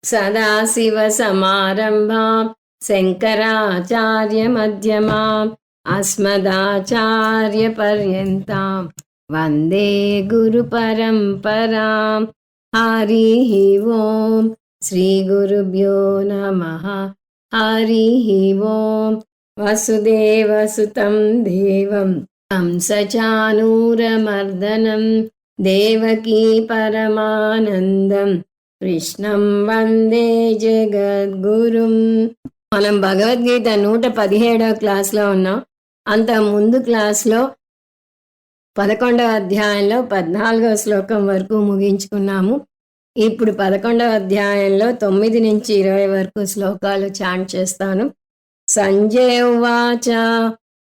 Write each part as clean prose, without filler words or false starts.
सदाशिवसमारम्भां शङ्कराचार्यमध्यमाम् अस्मदाचार्यपर्यन्तां वन्दे गुरुपरम्परां। हरिः ओं श्रीगुरुभ्यो नमः। हरिः ओं वसुदेवसुतं देवं कंसचाणूरमर्दनं देवकी परमानन्दं కృష్ణం వందే జగద్గురుం. మనం భగవద్గీత 117వ క్లాస్లో ఉన్నాం. అంత ముందు క్లాస్లో 11వ అధ్యాయంలో 14వ శ్లోకం వరకు ముగించుకున్నాము. ఇప్పుడు 11వ అధ్యాయంలో 9 నుంచి 20 వరకు శ్లోకాలు చాంట్ చేస్తాను. సంజయ ఉవాచ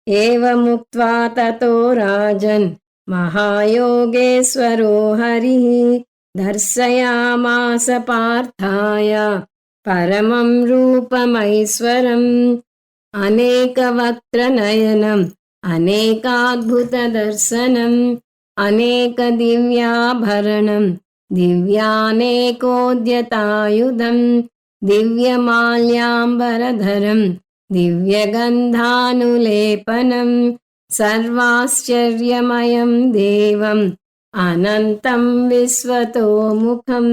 ఏవముక్త్వా తతో రాజన్ మహాయోగేశ్వరో హరిః దర్శయామాస పార్థాయ పరమం రూపమైశ్వరం అనేకవక్త్రనయనం అనేకాద్భుతదర్శనం అనేక దివ్యాభరణం దివ్యానేకోద్యతాయుధం దివ్యమాల్యాంబరధరం దివ్యగంధానులేపనం సర్వాశ్చర్యమయం దేవం అనంతం విశ్వతోముఖం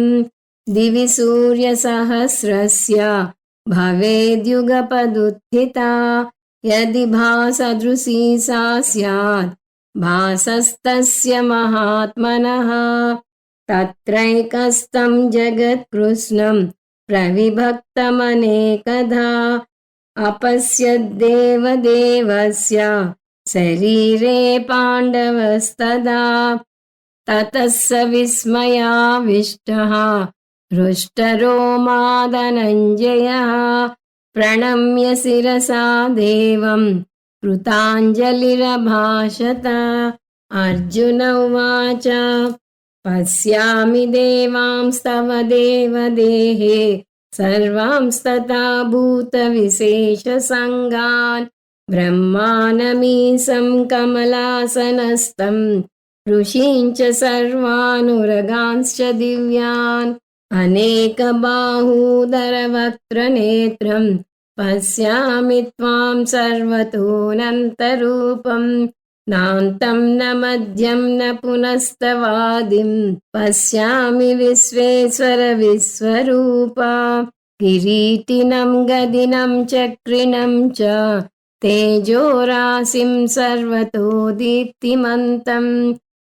దివి సూర్యసహస్రస్య భవేద్యుగపదుత్థితా యది భాసదృశీ సా స్యాత్ భాసస్తస్య మహాత్మనః తత్రైకస్తం జగత్కృష్ణం ప్రవిభక్తమనేకధా అపశ్యద్దేవదేవస్య శరీరే పాండవస్తదా తతః స విస్మయావిష్టః హృష్టరోమా ధనంజయః ప్రణమ్య శిరసా దేవం కృతాంజలిరభాషత. అర్జున ఉవాచ పశ్యామి దేవాంస్తవ దేవదేహే సర్వాంస్తథా భూతవిశేషసంగాన్ బ్రహ్మానమీశం కమలాసనస్థం ఋషీంచ సర్వానురగాంశ్చ దివ్యాన్ అనేకబాహూదరవక్త్రనేత్రం పశ్యామి త్వాం సర్వతోనంతరూపం నాంతం న మధ్యం న పునస్తవాదిం పశ్యామి విశ్వేశ్వర విశ్వరూప. కిరీటినం గదినం చక్రిణం చ తేజోరాశిం సర్వతో దీప్తిమంతం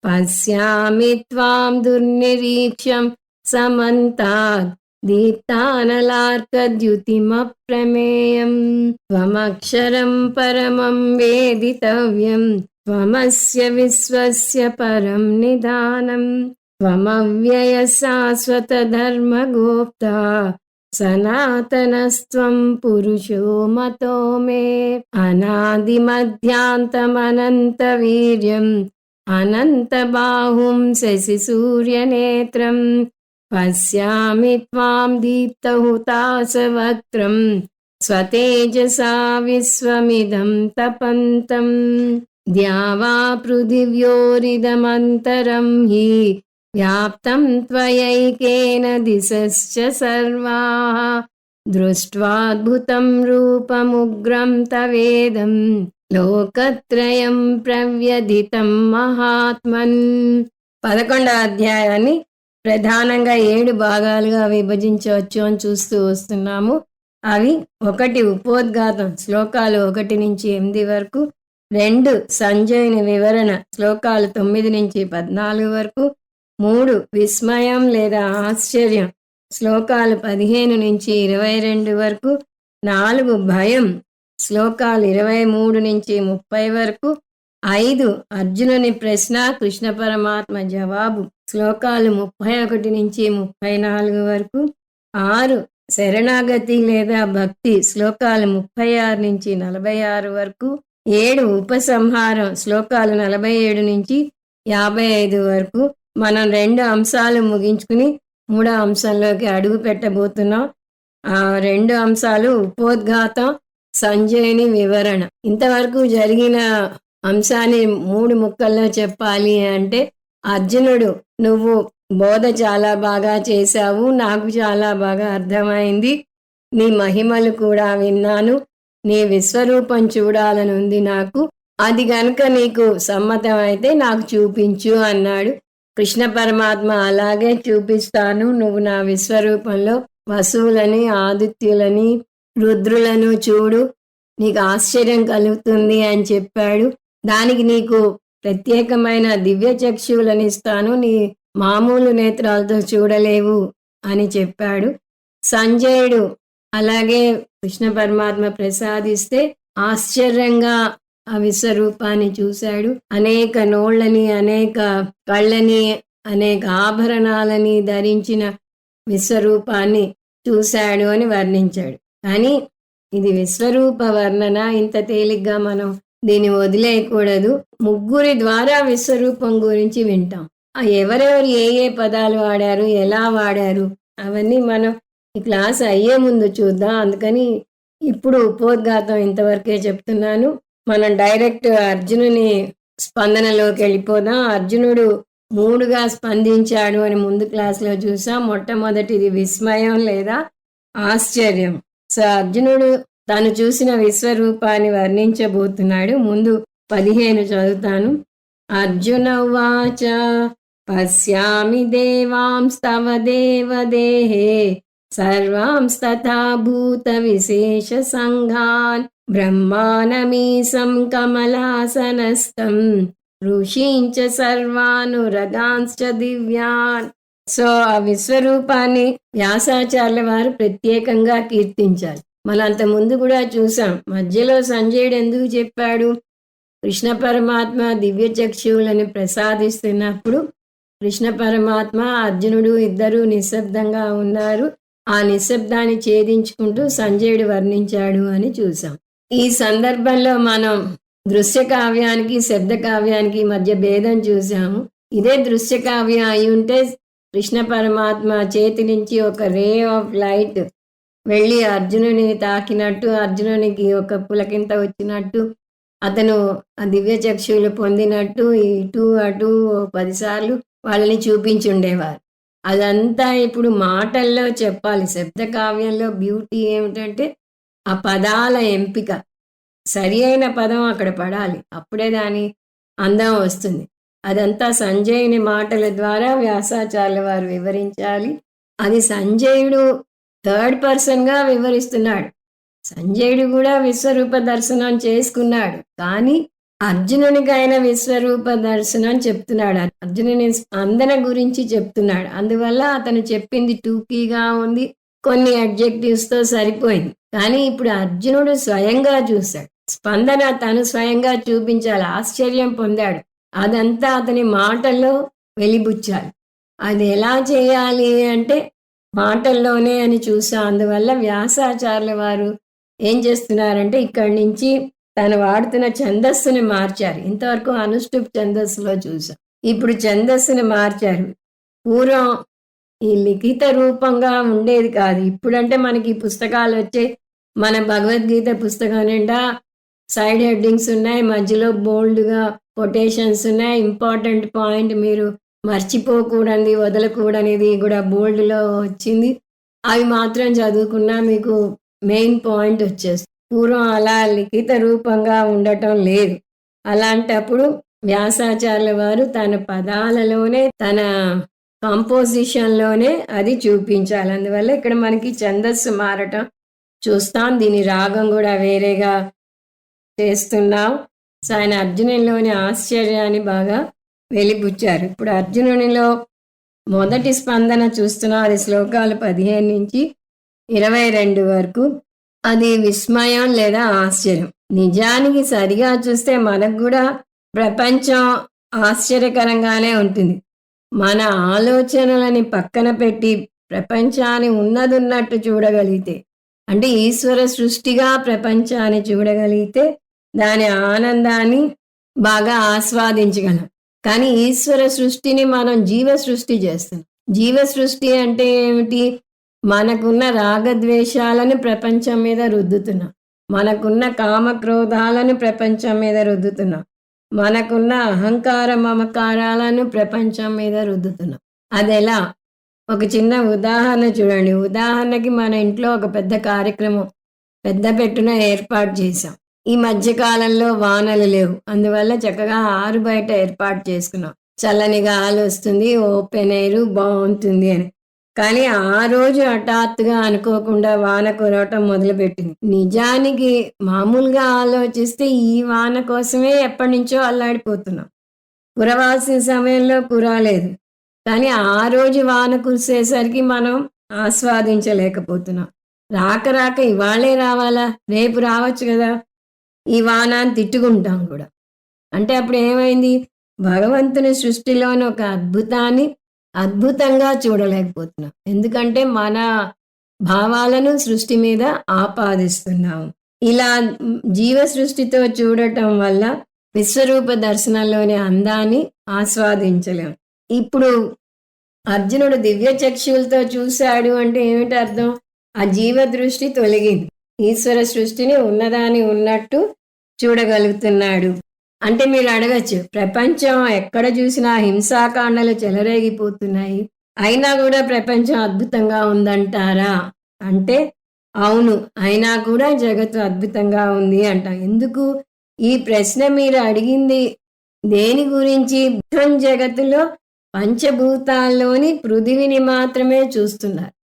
పశ్యామి త్వాం దుర్నిరీక్ష్యం సమంతాత్ దీప్తానలార్కద్యుతిమప్రమేయం త్వమక్షరం పరమం వేదితవ్యం త్వమస్య విశ్వస్య పరం నిధానం త్వమవ్యయ శాశ్వత ధర్మగోప్తా సనాతనస్త్వం పురుషో మతో మే అనాదిమధ్యాంతమనంత వీర్యం అనంత బాహుం శశి సూర్యనేత్రం పశ్యామి త్వాం దీప్తహుతాసవక్త్రం స్వతేజసా విశ్వమిదం తపంతం ద్యావా పృథివ్యోరిదమంతరం హి వ్యాప్తం త్వయైకేన దిశశ్చ సర్వాః దృష్ట్వాద్భుతం రూపముగ్రం తవేదం లోకత్రయం ప్రవ్యధితం మహాత్మన్. 11వ అధ్యాయాన్ని ప్రధానంగా 7 భాగాలుగా విభజించవచ్చు అని చూస్తూ వస్తున్నాము. అవి 1 ఉపోద్ఘాతం శ్లోకాలు 1 నుంచి 8 వరకు, 2 సంజయుని వివరణ శ్లోకాలు 9 నుంచి 14 వరకు, 3 విస్మయం లేదా ఆశ్చర్యం శ్లోకాలు 15 నుంచి 22 వరకు, 4 భయం శ్లోకాలు 23 నుంచి 30 వరకు, 5 అర్జునుని ప్రశ్న కృష్ణ పరమాత్మ జవాబు శ్లోకాలు 31 నుంచి 34 వరకు, 6 శరణాగతి లేదా భక్తి శ్లోకాలు 36 నుంచి 46 వరకు, 7 ఉపసంహారం శ్లోకాలు 47 నుంచి 55 వరకు. మనం 2 అంశాలు ముగించుకుని 3వ అంశంలోకి అడుగు పెట్టబోతున్నాం. ఆ 2 అంశాలు ఉపోద్ఘాతం, సంజయుని వివరణ. ఇంతవరకు జరిగిన అంశాన్ని 3 ముక్కల్లో చెప్పాలి అంటే, అర్జునుడు నువ్వు బోధ చాలా బాగా చేశావు. నాకు చాలా బాగా అర్థమైంది. నీ మహిమలు కూడా విన్నాను. నీ విశ్వరూపం చూడాలనుంది నాకు. అది గనుక నీకు సమ్మతమైతే నాకు చూపించు అన్నాడు. కృష్ణ పరమాత్మ అలాగే చూపిస్తాను. నువ్వు నా విశ్వరూపంలో వసువులని, ఆదిత్యులని, రుద్రులను చూడు. నీకు ఆశ్చర్యం కలుగుతుంది అని చెప్పాడు. దానికి నీకు ప్రత్యేకమైన దివ్య చక్షువులను ఇస్తాను. నీ మామూలు నేత్రాలతో చూడలేవు అని చెప్పాడు. సంజయుడు అలాగే కృష్ణ పరమాత్మ ప్రసాదిస్తే ఆశ్చర్యంగా ఆ విశ్వరూపాన్ని చూశాడు. అనేక నోళ్ళని, అనేక కళ్ళని, అనేక ఆభరణాలని ధరించిన విశ్వరూపాన్ని చూశాడు అని వర్ణించాడు. కానీ ఇది విశ్వరూప వర్ణన, ఇంత తేలిగ్గా మనం దీన్ని వదిలేయకూడదు. ముగ్గురి ద్వారా విశ్వరూపం గురించి వింటాం. ఎవరెవరు ఏ ఏ పదాలు వాడారు, ఎలా వాడారు అవన్నీ మనం ఈ క్లాస్ అయ్యే ముందు చూద్దాం. అందుకని ఇప్పుడు ఉపోద్ఘాతం ఇంతవరకే చెప్తున్నాను. మనం డైరెక్ట్ అర్జునుని స్పందనలోకి వెళ్ళిపోదాం. అర్జునుడు 3గా స్పందించాడు అని ముందు క్లాస్లో చూసాం. మొట్టమొదటిది విస్మయం లేదా ఆశ్చర్యం. సో అర్జునుడు తాను చూసిన విశ్వరూపాన్ని వర్ణించబోతున్నాడు. ముందు 15 చదువుతాను. అర్జున ఉవాచ పశ్యామి దేవాంస్తవ దేవదేహే సర్వాంస్తథా భూత విశేష సంఘాన్ బ్రహ్మానమీశం కమలాసనస్థం ఋషీంచ సర్వానురగాంశ్చ దివ్యాన్. సో ఆ విశ్వరూపాన్ని వ్యాసాచార్యుల వారు ప్రత్యేకంగా కీర్తించాలి. మనం అంత ముందు కూడా చూసాం. మధ్యలో సంజయుడు ఎందుకు చెప్పాడు? కృష్ణ పరమాత్మ దివ్య చక్షువులను ప్రసాదిస్తున్నప్పుడు కృష్ణ పరమాత్మ అర్జునుడు ఇద్దరు నిశ్శబ్దంగా ఉన్నారు. ఆ నిశ్శబ్దాన్ని ఛేదించుకుంటూ సంజయుడు వర్ణించాడు అని చూసాం. ఈ సందర్భంలో మనం దృశ్య కావ్యానికి శబ్ద కావ్యానికి మధ్య భేదం చూసాము. ఇదే దృశ్య కావ్యం అయి ఉంటే కృష్ణ పరమాత్మ చేతి నుంచి ఒక రే ఆఫ్ లైట్ వెళ్ళి అర్జునుని తాకినట్టు, అర్జునునికి ఒక పులకింత వచ్చినట్టు, అతను ఆ దివ్య చక్షువులు పొందినట్టు ఇటు అటు 10 సార్లు వాళ్ళని చూపించుండేవారు. అదంతా ఇప్పుడు మాటల్లో చెప్పాలి. శబ్ద కావ్యంలో బ్యూటీ ఏమిటంటే ఆ పదాల ఎంపిక, సరి అయిన పదం అక్కడ పడాలి, అప్పుడే దాని అందం వస్తుంది. అదంతా సంజయుని మాటల ద్వారా వ్యాసాచార్యుల వారు వివరించాలి. అది సంజయుడు 3rd పర్సన్గా వివరిస్తున్నాడు. సంజయుడు కూడా విశ్వరూప దర్శనం చేసుకున్నాడు, కానీ అర్జునునికి ఆయన విశ్వరూప దర్శనం చెప్తున్నాడు. అర్జునుని స్పందన గురించి చెప్తున్నాడు. అందువల్ల అతను చెప్పింది టూకీగా ఉంది, కొన్ని అడ్జెక్టివ్స్తో సరిపోయింది. కానీ ఇప్పుడు అర్జునుడు స్వయంగా చూశాడు. స్పందన తను స్వయంగా చూపించాలి. ఆశ్చర్యం పొందాడు. అదంతా అతని మాటల్లో వెలిబుచ్చాలి. అది ఎలా చేయాలి అంటే మాటల్లోనే అని చూసాం. అందువల్ల వ్యాసాచార్యుల వారు ఏం చేస్తున్నారంటే ఇక్కడి నుంచి తను వాడుతున్న ఛందస్సుని మార్చారు. ఇంతవరకు అనుష్ఠుప్ ఛందస్సులో చూసాం, ఇప్పుడు ఛందస్సుని మార్చారు. పూర్వం ఈ లిఖిత రూపంగా ఉండేది కాదు. ఇప్పుడంటే మనకి పుస్తకాలు వచ్చే, మన భగవద్గీత పుస్తకం నిండా సైడ్ హెడ్డింగ్స్ ఉన్నాయి, మధ్యలో బోల్డ్గా కొటేషన్స్ ఉన్నాయి. ఇంపార్టెంట్ పాయింట్ మీరు మర్చిపోకూడనిది, వదలకూడనిది కూడా బోల్డ్లో వచ్చింది. అవి మాత్రం చదువుకున్నా మీకు మెయిన్ పాయింట్ వచ్చేస్తుంది. పూర్వం అలా లిఖిత రూపంగా ఉండటం లేదు. అలాంటప్పుడు వ్యాసాచార్యుల వారు తన పదాలలోనే, తన కంపోజిషన్లోనే అది చూపించాలి. అందువల్ల ఇక్కడ మనకి ఛందస్సు మారటం చూస్తాం. దీని రాగం కూడా వేరేగా చేస్తున్నాం. సో ఆయన అర్జునునిలోని ఆశ్చర్యాన్ని బాగా వెలిబుచ్చారు. ఇప్పుడు అర్జునునిలో మొదటి స్పందన చూస్తున్నాం. అది శ్లోకాలు 15 నుంచి 22 వరకు. అది విస్మయం లేదా ఆశ్చర్యం. నిజానికి సరిగా చూస్తే మనకు కూడా ప్రపంచం ఆశ్చర్యకరంగానే ఉంటుంది. మన ఆలోచనలని పక్కన పెట్టి ప్రపంచాన్ని ఉన్నదున్నట్టు చూడగలిగితే, అంటే ఈశ్వర సృష్టిగా ప్రపంచాన్ని చూడగలిగితే దాని ఆనందాన్ని బాగా ఆస్వాదించగలం. కానీ ఈశ్వర సృష్టిని మనం జీవ సృష్టి చేస్తున్నాం. జీవ సృష్టి అంటే ఏమిటి? మనకున్న రాగద్వేషాలను ప్రపంచం మీద రుద్దుతున్నాం, మనకున్న కామక్రోధాలను ప్రపంచం మీద రుద్దుతున్నాం, మనకున్న అహంకార మమకారాలను ప్రపంచం మీద రుద్దుతున్నాం. అదెలా? ఒక చిన్న ఉదాహరణ చూడండి. ఉదాహరణకి మన ఇంట్లో ఒక పెద్ద కార్యక్రమం పెద్ద పెట్టున ఏర్పాటు చేశాం. ఈ మధ్య కాలంలో వానలు లేవు. అందువల్ల చక్కగా ఆరు బయట ఏర్పాటు చేసుకున్నాం. చల్లని గాలొస్తుంది, ఓపెన్ ఎయిర్ బావుంటుంది అని. కానీ ఆ రోజు హఠాత్తుగా అనుకోకుండా వాన కురవటం మొదలుపెట్టింది. నిజానికి మామూలుగా ఆలోచిస్తే ఈ వాన కోసమే ఎప్పటినుంచో అల్లాడిపోతున్నాం. కురవాల్సిన సమయంలో కురవలేదు. కానీ ఆ రోజు వాన కురిసేసరికి మనం ఆస్వాదించలేకపోతున్నాం. రాక రాక ఇవాళే రావాలా? రేపు రావచ్చు కదా! ఈ వాన అని తిట్టుకుంటాం కూడా. అంటే అప్పుడు ఏమైంది? భగవంతుని సృష్టిలోని ఒక అద్భుతాన్ని అద్భుతంగా చూడలేకపోతున్నాం. ఎందుకంటే మన భావాలను సృష్టి మీద ఆపాదిస్తున్నాము. ఇలా జీవ సృష్టితో చూడటం వల్ల విశ్వరూప దర్శనంలోని అందాన్ని ఆస్వాదించలేం. ఇప్పుడు అర్జునుడు దివ్య చక్షువులతో చూశాడు అంటే ఏమిటి అర్థం? ఆ జీవ దృష్టి తొలగింది. ఈశ్వర సృష్టిని ఉన్నదాని ఉన్నట్టు చూడగలుగుతున్నాడు. అంటే మీరు అడగచ్చు, ప్రపంచం ఎక్కడ చూసినా హింసాకాండలు చెలరేగిపోతున్నాయి, అయినా కూడా ప్రపంచం అద్భుతంగా ఉందంటారా అంటే అవును, అయినా కూడా జగత్తు అద్భుతంగా ఉంది అంటాం. ఎందుకు ఈ ప్రశ్న మీరు అడిగింది? దేని గురించి? జగత్తులో పంచభూతాల్లోని పృథివిని మాత్రమే చూస్తున్నారు.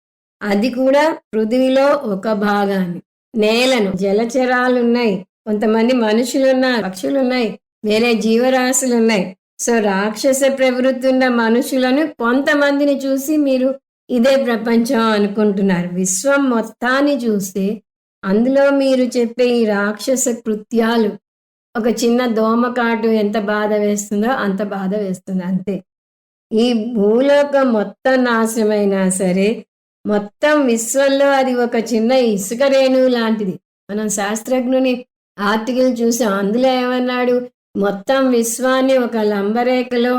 అది కూడా పృథివిలో ఒక భాగాన్ని. నేలను, జలచరాలున్నాయి, కొంతమంది మనుషులున్నారు, పక్షులున్నాయి, వేరే జీవరాశులున్నాయి. సో రాక్షస ప్రవృత్తి ఉన్న మనుషులను కొంతమందిని చూసి మీరు ఇదే ప్రపంచం అనుకుంటున్నారు. విశ్వం మొత్తాన్ని చూస్తే అందులో మీరు చెప్పే ఈ రాక్షస కృత్యాలు, ఒక చిన్న దోమకాటు ఎంత బాధ వేస్తుందో అంత బాధ వేస్తుంది అంతే. ఈ భూలోకం మొత్తం నాశనమైనా సరే మొత్తం విశ్వంలో అది ఒక చిన్న ఇసుక రేణువు లాంటిది. మనం శాస్త్రజ్ఞుని ఆర్టికల్ చూసాం. అందులో ఏమన్నాడు? మొత్తం విశ్వాన్ని ఒక లంబరేఖలో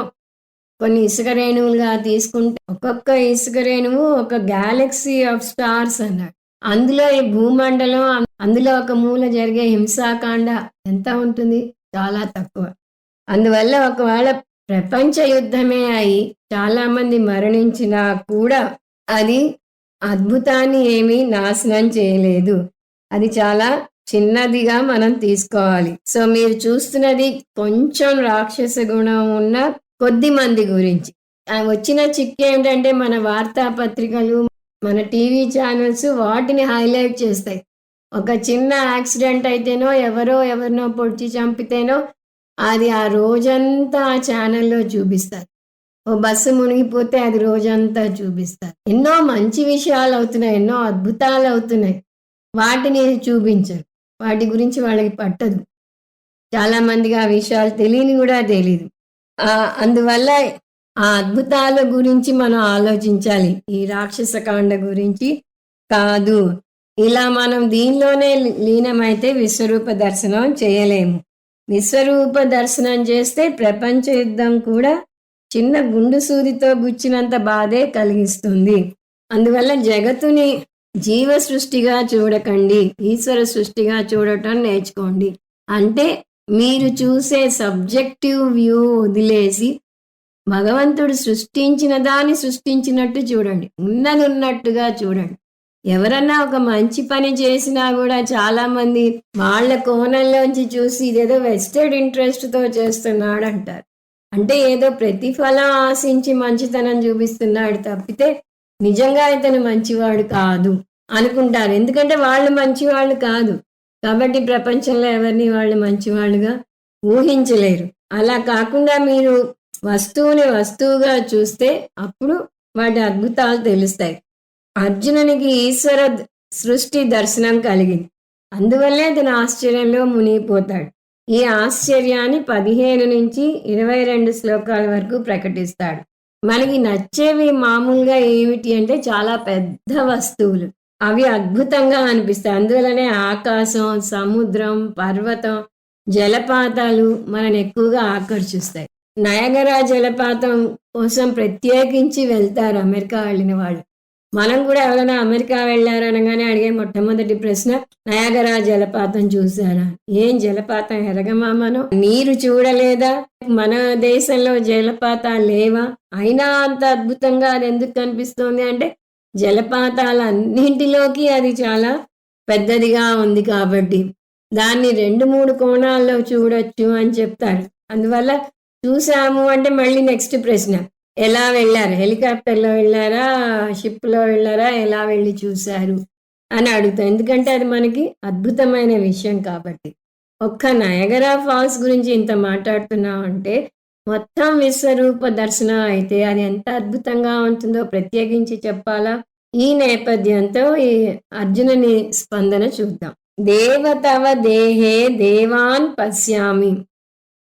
కొన్ని ఇసుక రేణువులుగా తీసుకుంటే ఒక్కొక్క ఇసుక రేణువు ఒక గ్యాలక్సీ ఆఫ్ స్టార్స్ అన్నాడు. అందులో ఈ భూమండలం, అందులో ఒక మూల జరిగే హింసాకాండ ఎంత ఉంటుంది? చాలా తక్కువ. అందువల్ల ఒకవేళ ప్రపంచ యుద్ధమే అయి చాలా మంది మరణించినా కూడా అది అద్భుతాన్ని ఏమీ నాశనం చేయలేదు. అది చాలా చిన్నదిగా మనం తీసుకోవాలి. సో మీరు చూస్తున్నది కొంచెం రాక్షస గుణం ఉన్న కొద్ది మంది గురించి. వచ్చిన చిక్కు ఏంటంటే మన వార్తాపత్రికలు, మన టీవీ ఛానల్స్ వాటిని హైలైట్ చేస్తాయి. ఒక చిన్న యాక్సిడెంట్ అయితేనో, ఎవరినో పొడిచి చంపితేనో అది ఆ రోజంతా ఆ ఛానల్లో చూపిస్తారు. ఓ బస్సు మునిగిపోతే అది రోజంతా చూపిస్తారు. ఎన్నో మంచి విషయాలు అవుతున్నాయి, ఎన్నో అద్భుతాలు అవుతున్నాయి, వాటిని చూపించరు. వాటి గురించి వాళ్ళకి పట్టదు. చాలా మందికి ఆ విషయాలు తెలియని కూడా తెలియదు. అందువల్ల ఆ అద్భుతాల గురించి మనం ఆలోచించాలి, ఈ రాక్షస కాండ గురించి కాదు. ఇలా మనం దీనిలోనే లీనమైతే విశ్వరూప దర్శనం చేయలేము. విశ్వరూప దర్శనం చేస్తే ప్రపంచ యుద్ధం కూడా చిన్న గుండు సూదితో గుచ్చినంత బాధే కలిగిస్తుంది. అందువల్ల జగత్తుని జీవ సృష్టిగా చూడకండి, ఈశ్వర సృష్టిగా చూడటం నేర్చుకోండి. అంటే మీరు చూసే సబ్జెక్టివ్ వ్యూ వదిలేసి భగవంతుడు సృష్టించిన దాన్ని సృష్టించినట్టు చూడండి, ఉన్నది ఉన్నట్టుగా చూడండి. ఎవరన్నా ఒక మంచి పని చేసినా కూడా చాలా మంది వాళ్ళ కోణంలోంచి చూసి ఇదేదో వెస్టెడ్ ఇంట్రెస్ట్తో చేస్తున్నాడు అంటారు. అంటే ఏదో ప్రతిఫలం ఆశించి మంచితనం చూపిస్తున్నాడు తప్పితే నిజంగా ఇతను మంచివాడు కాదు అనుకుంటారు. ఎందుకంటే వాళ్ళు మంచివాళ్ళు కాదు కాబట్టి ప్రపంచంలో ఎవరిని వాళ్ళు మంచివాళ్ళుగా ఊహించలేరు. అలా కాకుండా మీరు వస్తువుని వస్తువుగా చూస్తే అప్పుడు వాటి అద్భుతాలు తెలుస్తాయి. అర్జునునికి ఈశ్వర సృష్టి దర్శనం కలిగింది. అందువల్లే అతను ఆశ్చర్యంలో మునిగిపోతాడు. ఈ ఆశ్చర్యాన్ని 15 నుంచి 22 శ్లోకాల వరకు ప్రకటిస్తాడు. మనకి నచ్చేవి మామూలుగా ఏమిటి అంటే చాలా పెద్ద వస్తువులు, అవి అద్భుతంగా అనిపిస్తాయి. అందువల్లనే ఆకాశం, సముద్రం, పర్వతం, జలపాతాలు మనని ఎక్కువగా ఆకర్షిస్తాయి. నయగరా జలపాతం కోసం ప్రత్యేకించి వెళ్తారు అమెరికా వెళ్ళిన వాళ్ళు. మనం కూడా ఎవరైనా అమెరికా వెళ్ళారనగానే అడిగే మొట్టమొదటి ప్రశ్న, నయాగరా జలపాతం చూసారా? ఏం జలపాతం ఎరగమా మనం? నీరు చూడలేదా? మన దేశంలో జలపాతాలు లేవా? అయినా అంత అద్భుతంగా అది ఎందుకు కనిపిస్తోంది అంటే, జలపాతాలన్నింటిలోకి అది చాలా పెద్దదిగా ఉంది కాబట్టి దాన్ని 2-3 కోణాల్లో చూడొచ్చు అని చెప్తాడు. అందువల్ల చూసాము అంటే మళ్ళీ నెక్స్ట్ ప్రశ్న, ఎలా వెళ్ళారు? హెలికాప్టర్‌లో వెళ్ళారా? షిప్‌లో వెళ్ళారా? ఎలా వెళ్ళి చూశారు? అని అడుగుతాం. ఎందుకంటే అది మనకి అద్భుతమైన విషయం కాబట్టి. ఒక్క నయగరా ఫాల్స్ గురించి ఇంత మాట్లాడుతున్నామంటే, మొత్తం విశ్వరూప దర్శనం అయితే అది ఎంత అద్భుతంగా ఉంటుందో ప్రత్యేకించి చెప్పాలా? ఈ నేపథ్యంతో ఈ అర్జునుని స్పందన చూద్దాం. దేవతవ దేహే దేవాన్ పశ్యామి.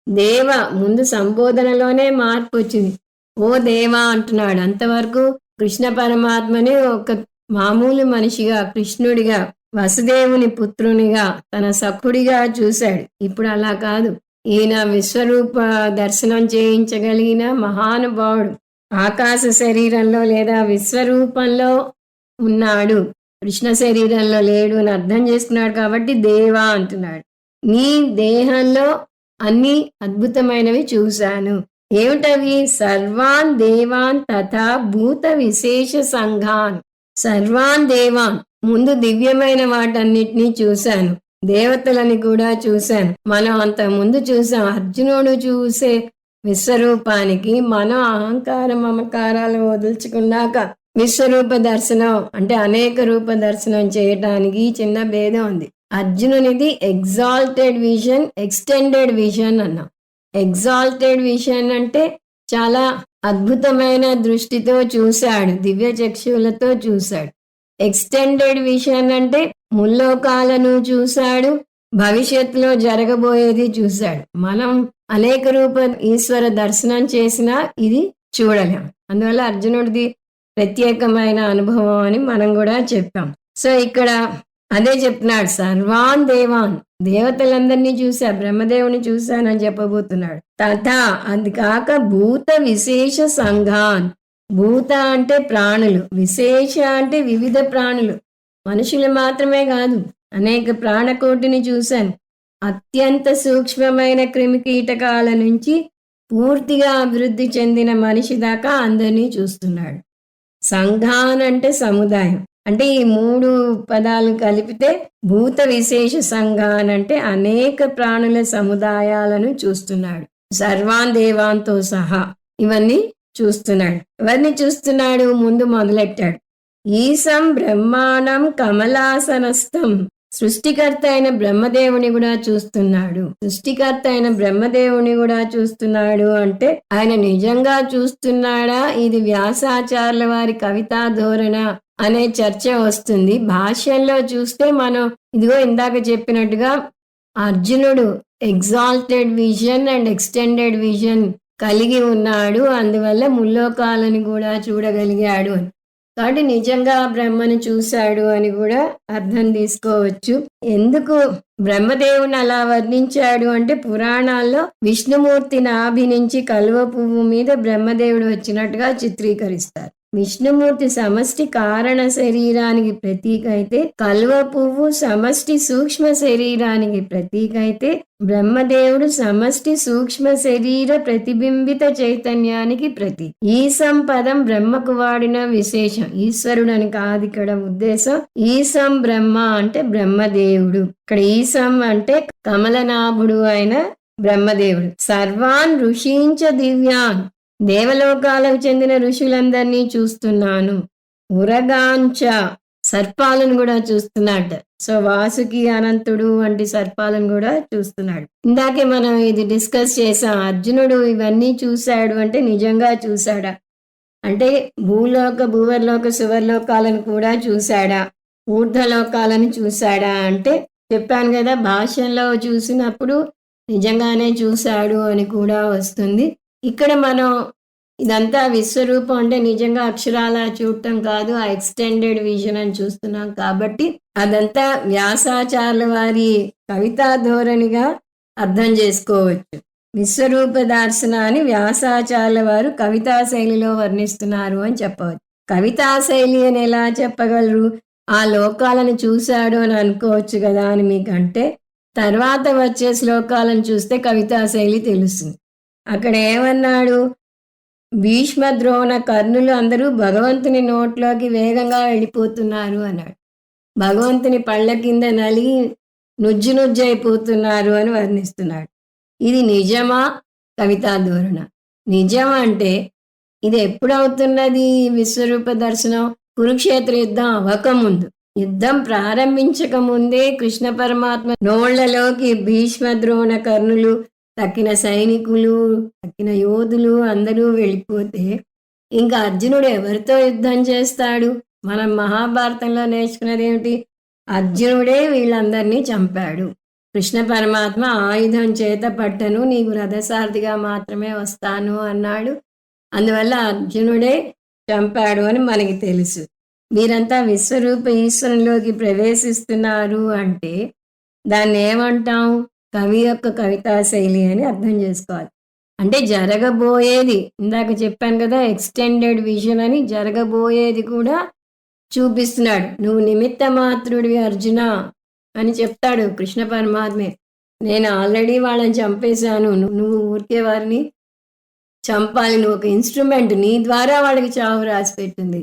దేవ ముందు సంబోధనలోనే మార్పు వచ్చింది. ఓ దేవా అంటున్నాడు. అంతవరకు కృష్ణ పరమాత్మని ఒక మామూలు మనిషిగా, కృష్ణుడిగా, వసుదేవుని పుత్రునిగా, తన సఖుడిగా చూశాడు. ఇప్పుడు అలా కాదు. ఈయన విశ్వరూప దర్శనం చేయించగలిగిన మహానుభావుడు. ఆకాశ శరీరంలో లేదా విశ్వరూపంలో ఉన్నాడు, కృష్ణ శరీరంలో లేడు అని అర్థం చేసుకున్నాడు కాబట్టి దేవా అంటున్నాడు. నీ దేహంలో అన్ని అద్భుతమైనవి చూశాను. ఏమిటవి? సర్వాన్ దేవాన్ తథా భూత విశేష సంఘాన్. సర్వాన్ దేవాన్, ముందు దివ్యమైన వాటన్నిటినీ చూశాను, దేవతలని కూడా చూశాను. మనం అంత ముందు చూసాం. అర్జునుడు చూసే విశ్వరూపానికి మనం అహంకార మమకారాలు వదులుచుకున్నాక విశ్వరూప దర్శనం అంటే అనేక రూప దర్శనం చేయటానికి చిన్న భేదం ఉంది. అర్జునునిది ఎగ్జాల్టెడ్ విజన్, ఎక్స్టెండెడ్ విజన్ అన్నాం. ఎగ్జాల్టెడ్ విజన్ అంటే చాలా అద్భుతమైన దృష్టితో చూశాడు, దివ్య చక్షులతో చూశాడు. ఎక్స్టెండెడ్ విజన్ అంటే ముల్లోకాలను చూశాడు, భవిష్యత్తులో జరగబోయేది చూశాడు. మనం అనేక రూప ఈశ్వర దర్శనం చేసినా ఇది చూడలేం. అందువల్ల అర్జునుడిది ప్రత్యేకమైన అనుభవం అని మనం కూడా చెప్పాం. సో ఇక్కడ అదే చెప్తున్నాడు, సర్వాన్ దేవాన్, దేవతలందరినీ చూశా, బ్రహ్మదేవుని చూశానని చెప్పబోతున్నాడు. తథా, అది కాక భూత విశేష సంఘాన్. భూత అంటే ప్రాణులు, విశేష అంటే వివిధ ప్రాణులు, మనుషులు మాత్రమే కాదు, అనేక ప్రాణకోటిని చూశాను. అత్యంత సూక్ష్మమైన క్రిమి కీటకాల నుంచి పూర్తిగా అభివృద్ధి చెందిన మనిషి దాకా అందరినీ చూస్తున్నాడు. సంఘాన్ అంటే సముదాయం, అంటే ఈ 3 పదాలు కలిపితే భూత విశేష సంఘాన్ అంటే అనేక ప్రాణుల సముదాయాలను చూస్తున్నాడు. సర్వాన్ దేవాంతో సహా ఇవన్నీ చూస్తున్నాడు. ఎవరిని చూస్తున్నాడు? ముందు మొదలెట్టాడు. ఈశం బ్రహ్మాండం కమలాసనస్థం. సృష్టికర్త అయిన బ్రహ్మదేవుని కూడా చూస్తున్నాడు. సృష్టికర్త అయిన బ్రహ్మదేవుని కూడా చూస్తున్నాడు అంటే ఆయన నిజంగా చూస్తున్నాడా? ఇది వ్యాసాచార్యుల వారి కవితా ధోరణ అనే చర్చ వస్తుంది. భాష్యంలో చూస్తే మనం ఇదిగో ఇందాక చెప్పినట్టుగా అర్జునుడు exalted vision and extended vision కలిగి ఉన్నాడు, అందువల్ల ముల్లోకాలను కూడా చూడగలిగాడు అని. కాబట్టి నిజంగా బ్రహ్మను చూశాడు అని కూడా అర్థం తీసుకోవచ్చు. ఎందుకు బ్రహ్మదేవుని అలా వర్ణించాడు అంటే పురాణాల్లో విష్ణుమూర్తి నాభి నుంచి కలువ పువ్వు మీద బ్రహ్మదేవుడు వచ్చినట్టుగా చిత్రీకరిస్తారు. విష్ణుమూర్తి సమష్టి కారణ శరీరానికి ప్రతీక అయితే, కలువ పువ్వు సమష్టి సూక్ష్మ శరీరానికి ప్రతీక అయితే, బ్రహ్మదేవుడు సమష్టి సూక్ష్మ శరీర ప్రతిబింబిత చైతన్యానికి ప్రతీక. ఈ సంపదం బ్రహ్మకు వాడిన విశేషం, ఈశ్వరుడని కాదు ఇక్కడ ఉద్దేశం. ఈశం బ్రహ్మ అంటే బ్రహ్మదేవుడు. ఇక్కడ ఈశం అంటే కమలనాభుడు అయిన బ్రహ్మదేవుడు. సర్వాన్ ఋషీంచ దివ్యాన్, దేవలోకాలకు చెందిన ఋషులందరినీ చూస్తున్నాను. ఉరగాంచ, సర్పాలను కూడా చూస్తున్నాడు. సో వాసుకి, అనంతుడు వంటి సర్పాలను కూడా చూస్తున్నాడు. ఇందాకే మనం ఇది డిస్కస్ చేసాం. అర్జునుడు ఇవన్నీ చూశాడు అంటే నిజంగా చూశాడా అంటే భూలోక, భూవర్లోక, సువర్లోకాలను కూడా చూశాడా, ఊర్ధ్వలోకాలను చూశాడా అంటే చెప్పాను కదా, భాష్యంలో చూసినప్పుడు నిజంగానే చూశాడు అని కూడా వస్తుంది. ఇక్కడ మనం ఇదంతా విశ్వరూపం అంటే నిజంగా అక్షరాల చూడటం కాదు, ఆ ఎక్స్టెండెడ్ విజన్ అని చూస్తున్నాం కాబట్టి అదంతా వ్యాసాచార్యుల వారి కవితా ధోరణిగా అర్థం చేసుకోవచ్చు. విశ్వరూప దర్శనాన్ని వ్యాసాచార్యుల వారు కవితా శైలిలో వర్ణిస్తున్నారు అని చెప్పవచ్చు. కవితా శైలి అని ఎలా చెప్పగలరు? ఆ లోకాలను చూశాడు అని అనుకోవచ్చు కదా అని మీకంటే, తర్వాత వచ్చే శ్లోకాలను చూస్తే కవితా శైలి తెలుస్తుంది. అక్కడ ఏమన్నాడు? భీష్మ, ద్రోణ, కర్ణులు అందరూ భగవంతుని నోట్లోకి వేగంగా వెళ్ళిపోతున్నారు అన్నాడు. భగవంతుని పళ్ళ కింద నలిగి నుజ్జు నుజ్జైపోతున్నారు అని వర్ణిస్తున్నాడు. ఇది నిజమా? కవితా ధోరణ. నిజం అంటే ఇది ఎప్పుడవుతున్నది? విశ్వరూప దర్శనం కురుక్షేత్ర యుద్ధం అవ్వకముందు, యుద్ధం ప్రారంభించక ముందే కృష్ణ పరమాత్మ నోళ్లలోకి భీష్మ, ద్రోణ, కర్ణులు, తక్కిన సైనికులు, తక్కిన యోధులు అందరూ వెళ్ళిపోతే ఇంకా అర్జునుడు ఎవరితో యుద్ధం చేస్తాడు? మనం మహాభారతంలో నేర్చుకున్నది ఏమిటి? అర్జునుడే వీళ్ళందరినీ చంపాడు. కృష్ణ పరమాత్మ ఆయుధం చేత పట్టను, నీకు రథసారథిగా మాత్రమే వస్తాను అన్నాడు. అందువల్ల అర్జునుడే చంపాడు అని మనకి తెలుసు. మీరంతా విశ్వరూప ఈశ్వరంలోకి ప్రవేశిస్తున్నారు అంటే దాన్ని ఏమంటాం? కవి యొక్క కవితా శైలి అని అర్థం చేసుకోవాలి. అంటే జరగబోయేది, ఇందాక చెప్పాను కదా ఎక్స్టెండెడ్ విజన్ అని, జరగబోయేది కూడా చూపిస్తున్నాడు. నువ్వు నిమిత్త మాత్రుడివి అర్జున అని చెప్తాడు కృష్ణ పరమాత్మే. నేను ఆల్రెడీ వాళ్ళని చంపేశాను, నువ్వు ఊరికే వారిని చంపాలి, నువ్వు ఒక ఇన్స్ట్రుమెంట్, నీ ద్వారా వాళ్ళకి చావు రాసి పెట్టింది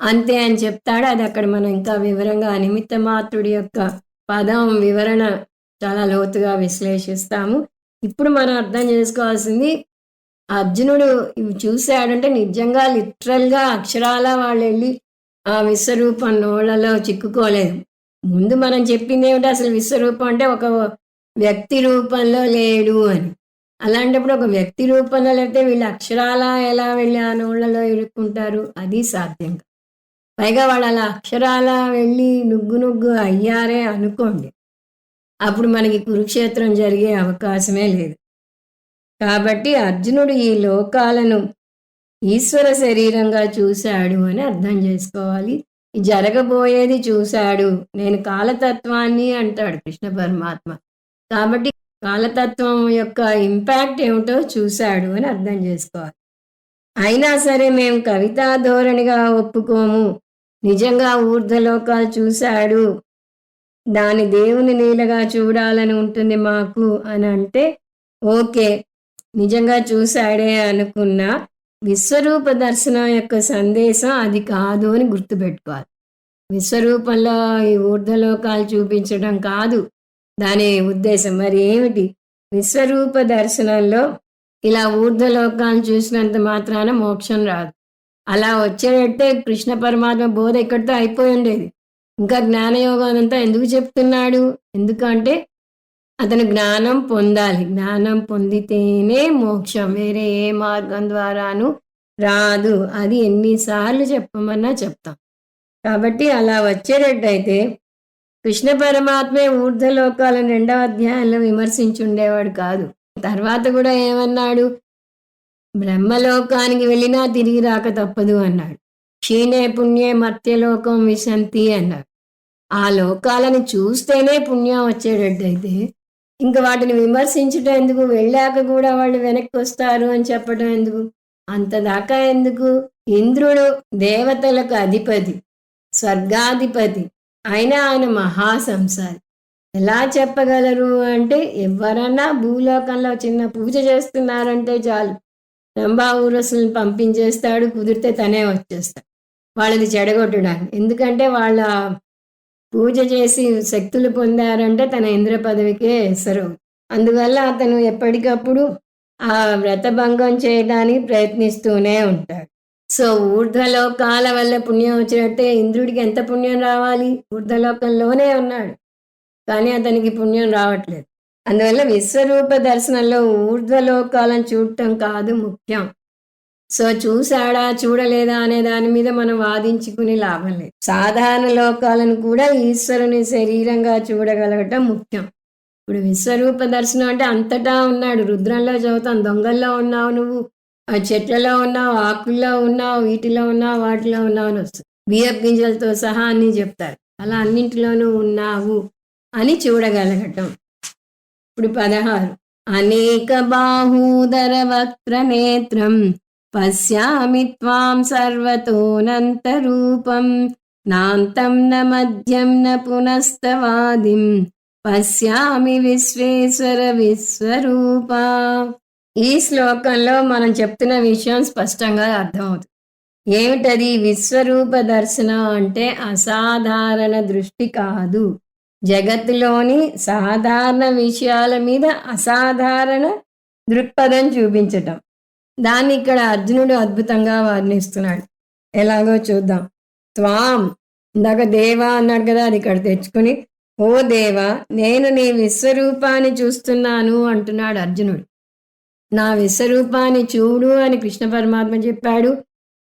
అంతే అని చెప్తాడు. అది అక్కడ మనం ఇంకా వివరంగా నిమిత్త మాత్రుడి యొక్క పదం వివరణ చాలా లోతుగా విశ్లేషిస్తాము. ఇప్పుడు మనం అర్థం చేసుకోవాల్సింది, అర్జునుడు ఇవి చూశాడంటే నిజంగా లిటరల్గా అక్షరాల వాళ్ళు వెళ్ళి ఆ విశ్వరూపం నోళ్లలో చిక్కుకోలేదు. ముందు మనం చెప్పింది ఏమిటి? అసలు విశ్వరూపం అంటే ఒక వ్యక్తి రూపంలో లేడు అని. అలాంటప్పుడు ఒక వ్యక్తి రూపంలో లేకపోతే వీళ్ళు అక్షరాల ఎలా వెళ్ళి ఆ నోళ్లలో ఇరుక్కుంటారు? అది సాధ్యం కాదు. పైగా వాళ్ళు అలా అక్షరాల వెళ్ళి నుగ్గు అయ్యారే అనుకోండి, అప్పుడు మనకి కురుక్షేత్రం జరిగే అవకాశమే లేదు. కాబట్టి అర్జునుడు ఈ లోకాలను ఈశ్వర శరీరంగా చూశాడు అని అర్థం చేసుకోవాలి. జరగబోయేది చూశాడు. నేను కాలతత్వాన్ని అంటాడు కృష్ణ పరమాత్మ. కాబట్టి కాలతత్వం యొక్క ఇంపాక్ట్ ఏమిటో చూశాడు అని అర్థం చేసుకోవాలి. అయినా సరే మేము కవితా ధోరణిగా ఒప్పుకోము, నిజంగా ఊర్ధ్వలోకాలు చూశాడు, దాని దేవుని లీలగా చూడాలని ఉంటుంది మాకు అని అంటే ఓకే, నిజంగా చూశాడే అనుకున్నా విశ్వరూప దర్శనం యొక్క సందేశం అది కాదు అని గుర్తుపెట్టుకోవాలి. విశ్వరూపంలో ఈ ఊర్ధ్వలోకాలు చూపించడం కాదు దాని ఉద్దేశం. మరి ఏమిటి? విశ్వరూప దర్శనంలో ఇలా ఊర్ధ్వలోకాలు చూసినంత మాత్రాన మోక్షం రాదు. అలా వచ్చేటట్టే కృష్ణ పరమాత్మ బోధ ఇక్కడితో అయిపోయి ఉండేది. ఇంకా జ్ఞానయోగం అంతా ఎందుకు చెప్తున్నాడు? ఎందుకంటే అతను జ్ఞానం పొందాలి, జ్ఞానం పొందితేనే మోక్షం, వేరే ఏ మార్గం ద్వారాను రాదు. అది ఎన్నిసార్లు చెప్పమన్నా చెప్తాం. కాబట్టి అలా వచ్చేటట్టయితే కృష్ణ పరమాత్మే ఊర్ధ్వలోకాలను 2వ అధ్యాయంలో విమర్శించుండేవాడు కాదు. తర్వాత కూడా ఏమన్నాడు? బ్రహ్మలోకానికి వెళ్ళినా తిరిగి రాక తప్పదు అన్నాడు. క్షీణే పుణ్యే మర్త్యలోకం విశంతి అన్నాడు. ఆ లోకాలను చూస్తేనే పుణ్యం వచ్చేటట్టయితే ఇంకా వాటిని విమర్శించడం ఎందుకు? వెళ్ళాక కూడా వాళ్ళు వెనక్కి వస్తారు అని చెప్పడం ఎందుకు? అంతదాకా ఎందుకు? ఇంద్రుడు దేవతలకు అధిపతి, స్వర్గాధిపతి, అయినా ఆయన మహాసంసారి. ఎలా చెప్పగలరు అంటే, ఎవరన్నా భూలోకంలో చిన్న పూజ చేస్తున్నారంటే చాలు, రంభా ఊరసులను పంపించేస్తాడు, కుదిరితే తనే వచ్చేస్తాడు వాళ్ళది చెడగొట్టడానికి. ఎందుకంటే వాళ్ళ పూజ చేసి శక్తులు పొందారంటే తన ఇంద్ర పదవికే ఎసరు. అందువల్ల అతను ఎప్పటికప్పుడు ఆ వ్రతభంగం చేయడానికి ప్రయత్నిస్తూనే ఉంటాడు. సో ఊర్ధ్వలోకాల వల్ల పుణ్యం వచ్చినట్టే ఇంద్రుడికి ఎంత పుణ్యం రావాలి? ఊర్ధ్వలోకంలోనే ఉన్నాడు, కానీ అతనికి పుణ్యం రావట్లేదు. అందువల్ల విశ్వరూప దర్శనంలో ఊర్ధ్వలోకాలను చూడటం కాదు ముఖ్యం. సో చూశాడా చూడలేదా అనే దాని మీద మనం వాదించుకుని లాభం లేదు. సాధారణ లోకాలను కూడా ఈశ్వరుని శరీరంగా చూడగలగటం ముఖ్యం. ఇప్పుడు విశ్వరూప దర్శనం అంటే అంతటా ఉన్నాడు. రుద్రంలో చదువుతాం, దొంగల్లో ఉన్నావు నువ్వు, ఆ చెట్లలో ఉన్నావు, ఆకుల్లో ఉన్నావు, వీటిలో ఉన్నావు, వాటిలో ఉన్నావు అని వస్తుంది. బియ్యపు గింజలతో సహా అన్నీ చెప్తారు. అలా అన్నింటిలోనూ ఉన్నావు అని చూడగలగటం. ఇప్పుడు 16 అనేక బాహూదర వక్ర నేత్రం పశ్యామి త్వాం సర్వతోనంతరూపం నాంతం న మధ్యం న పునస్తవాదిం పశ్యామి విశ్వేశ్వర విశ్వరూప. ఈ శ్లోకంలో మనం చెప్తున్న విషయం స్పష్టంగా అర్థమవుతుంది. ఏమిటది? విశ్వరూప దర్శనం అంటే అసాధారణ దృష్టి కాదు, జగత్తులోని సాధారణ విషయాల మీద అసాధారణ దృక్పథం చూపించటం. దాన్ని ఇక్కడ అర్జునుడు అద్భుతంగా వర్ణిస్తున్నాడు. ఎలాగో చూద్దాం. త్వాం, ఇందాక దేవా అన్నాడు కదా, అది ఇక్కడ తెచ్చుకుని ఓ దేవా నేను నీ విశ్వరూపాన్ని చూస్తున్నాను అంటున్నాడు అర్జునుడు. నా విశ్వరూపాన్ని చూడు అని కృష్ణ పరమాత్మ చెప్పాడు.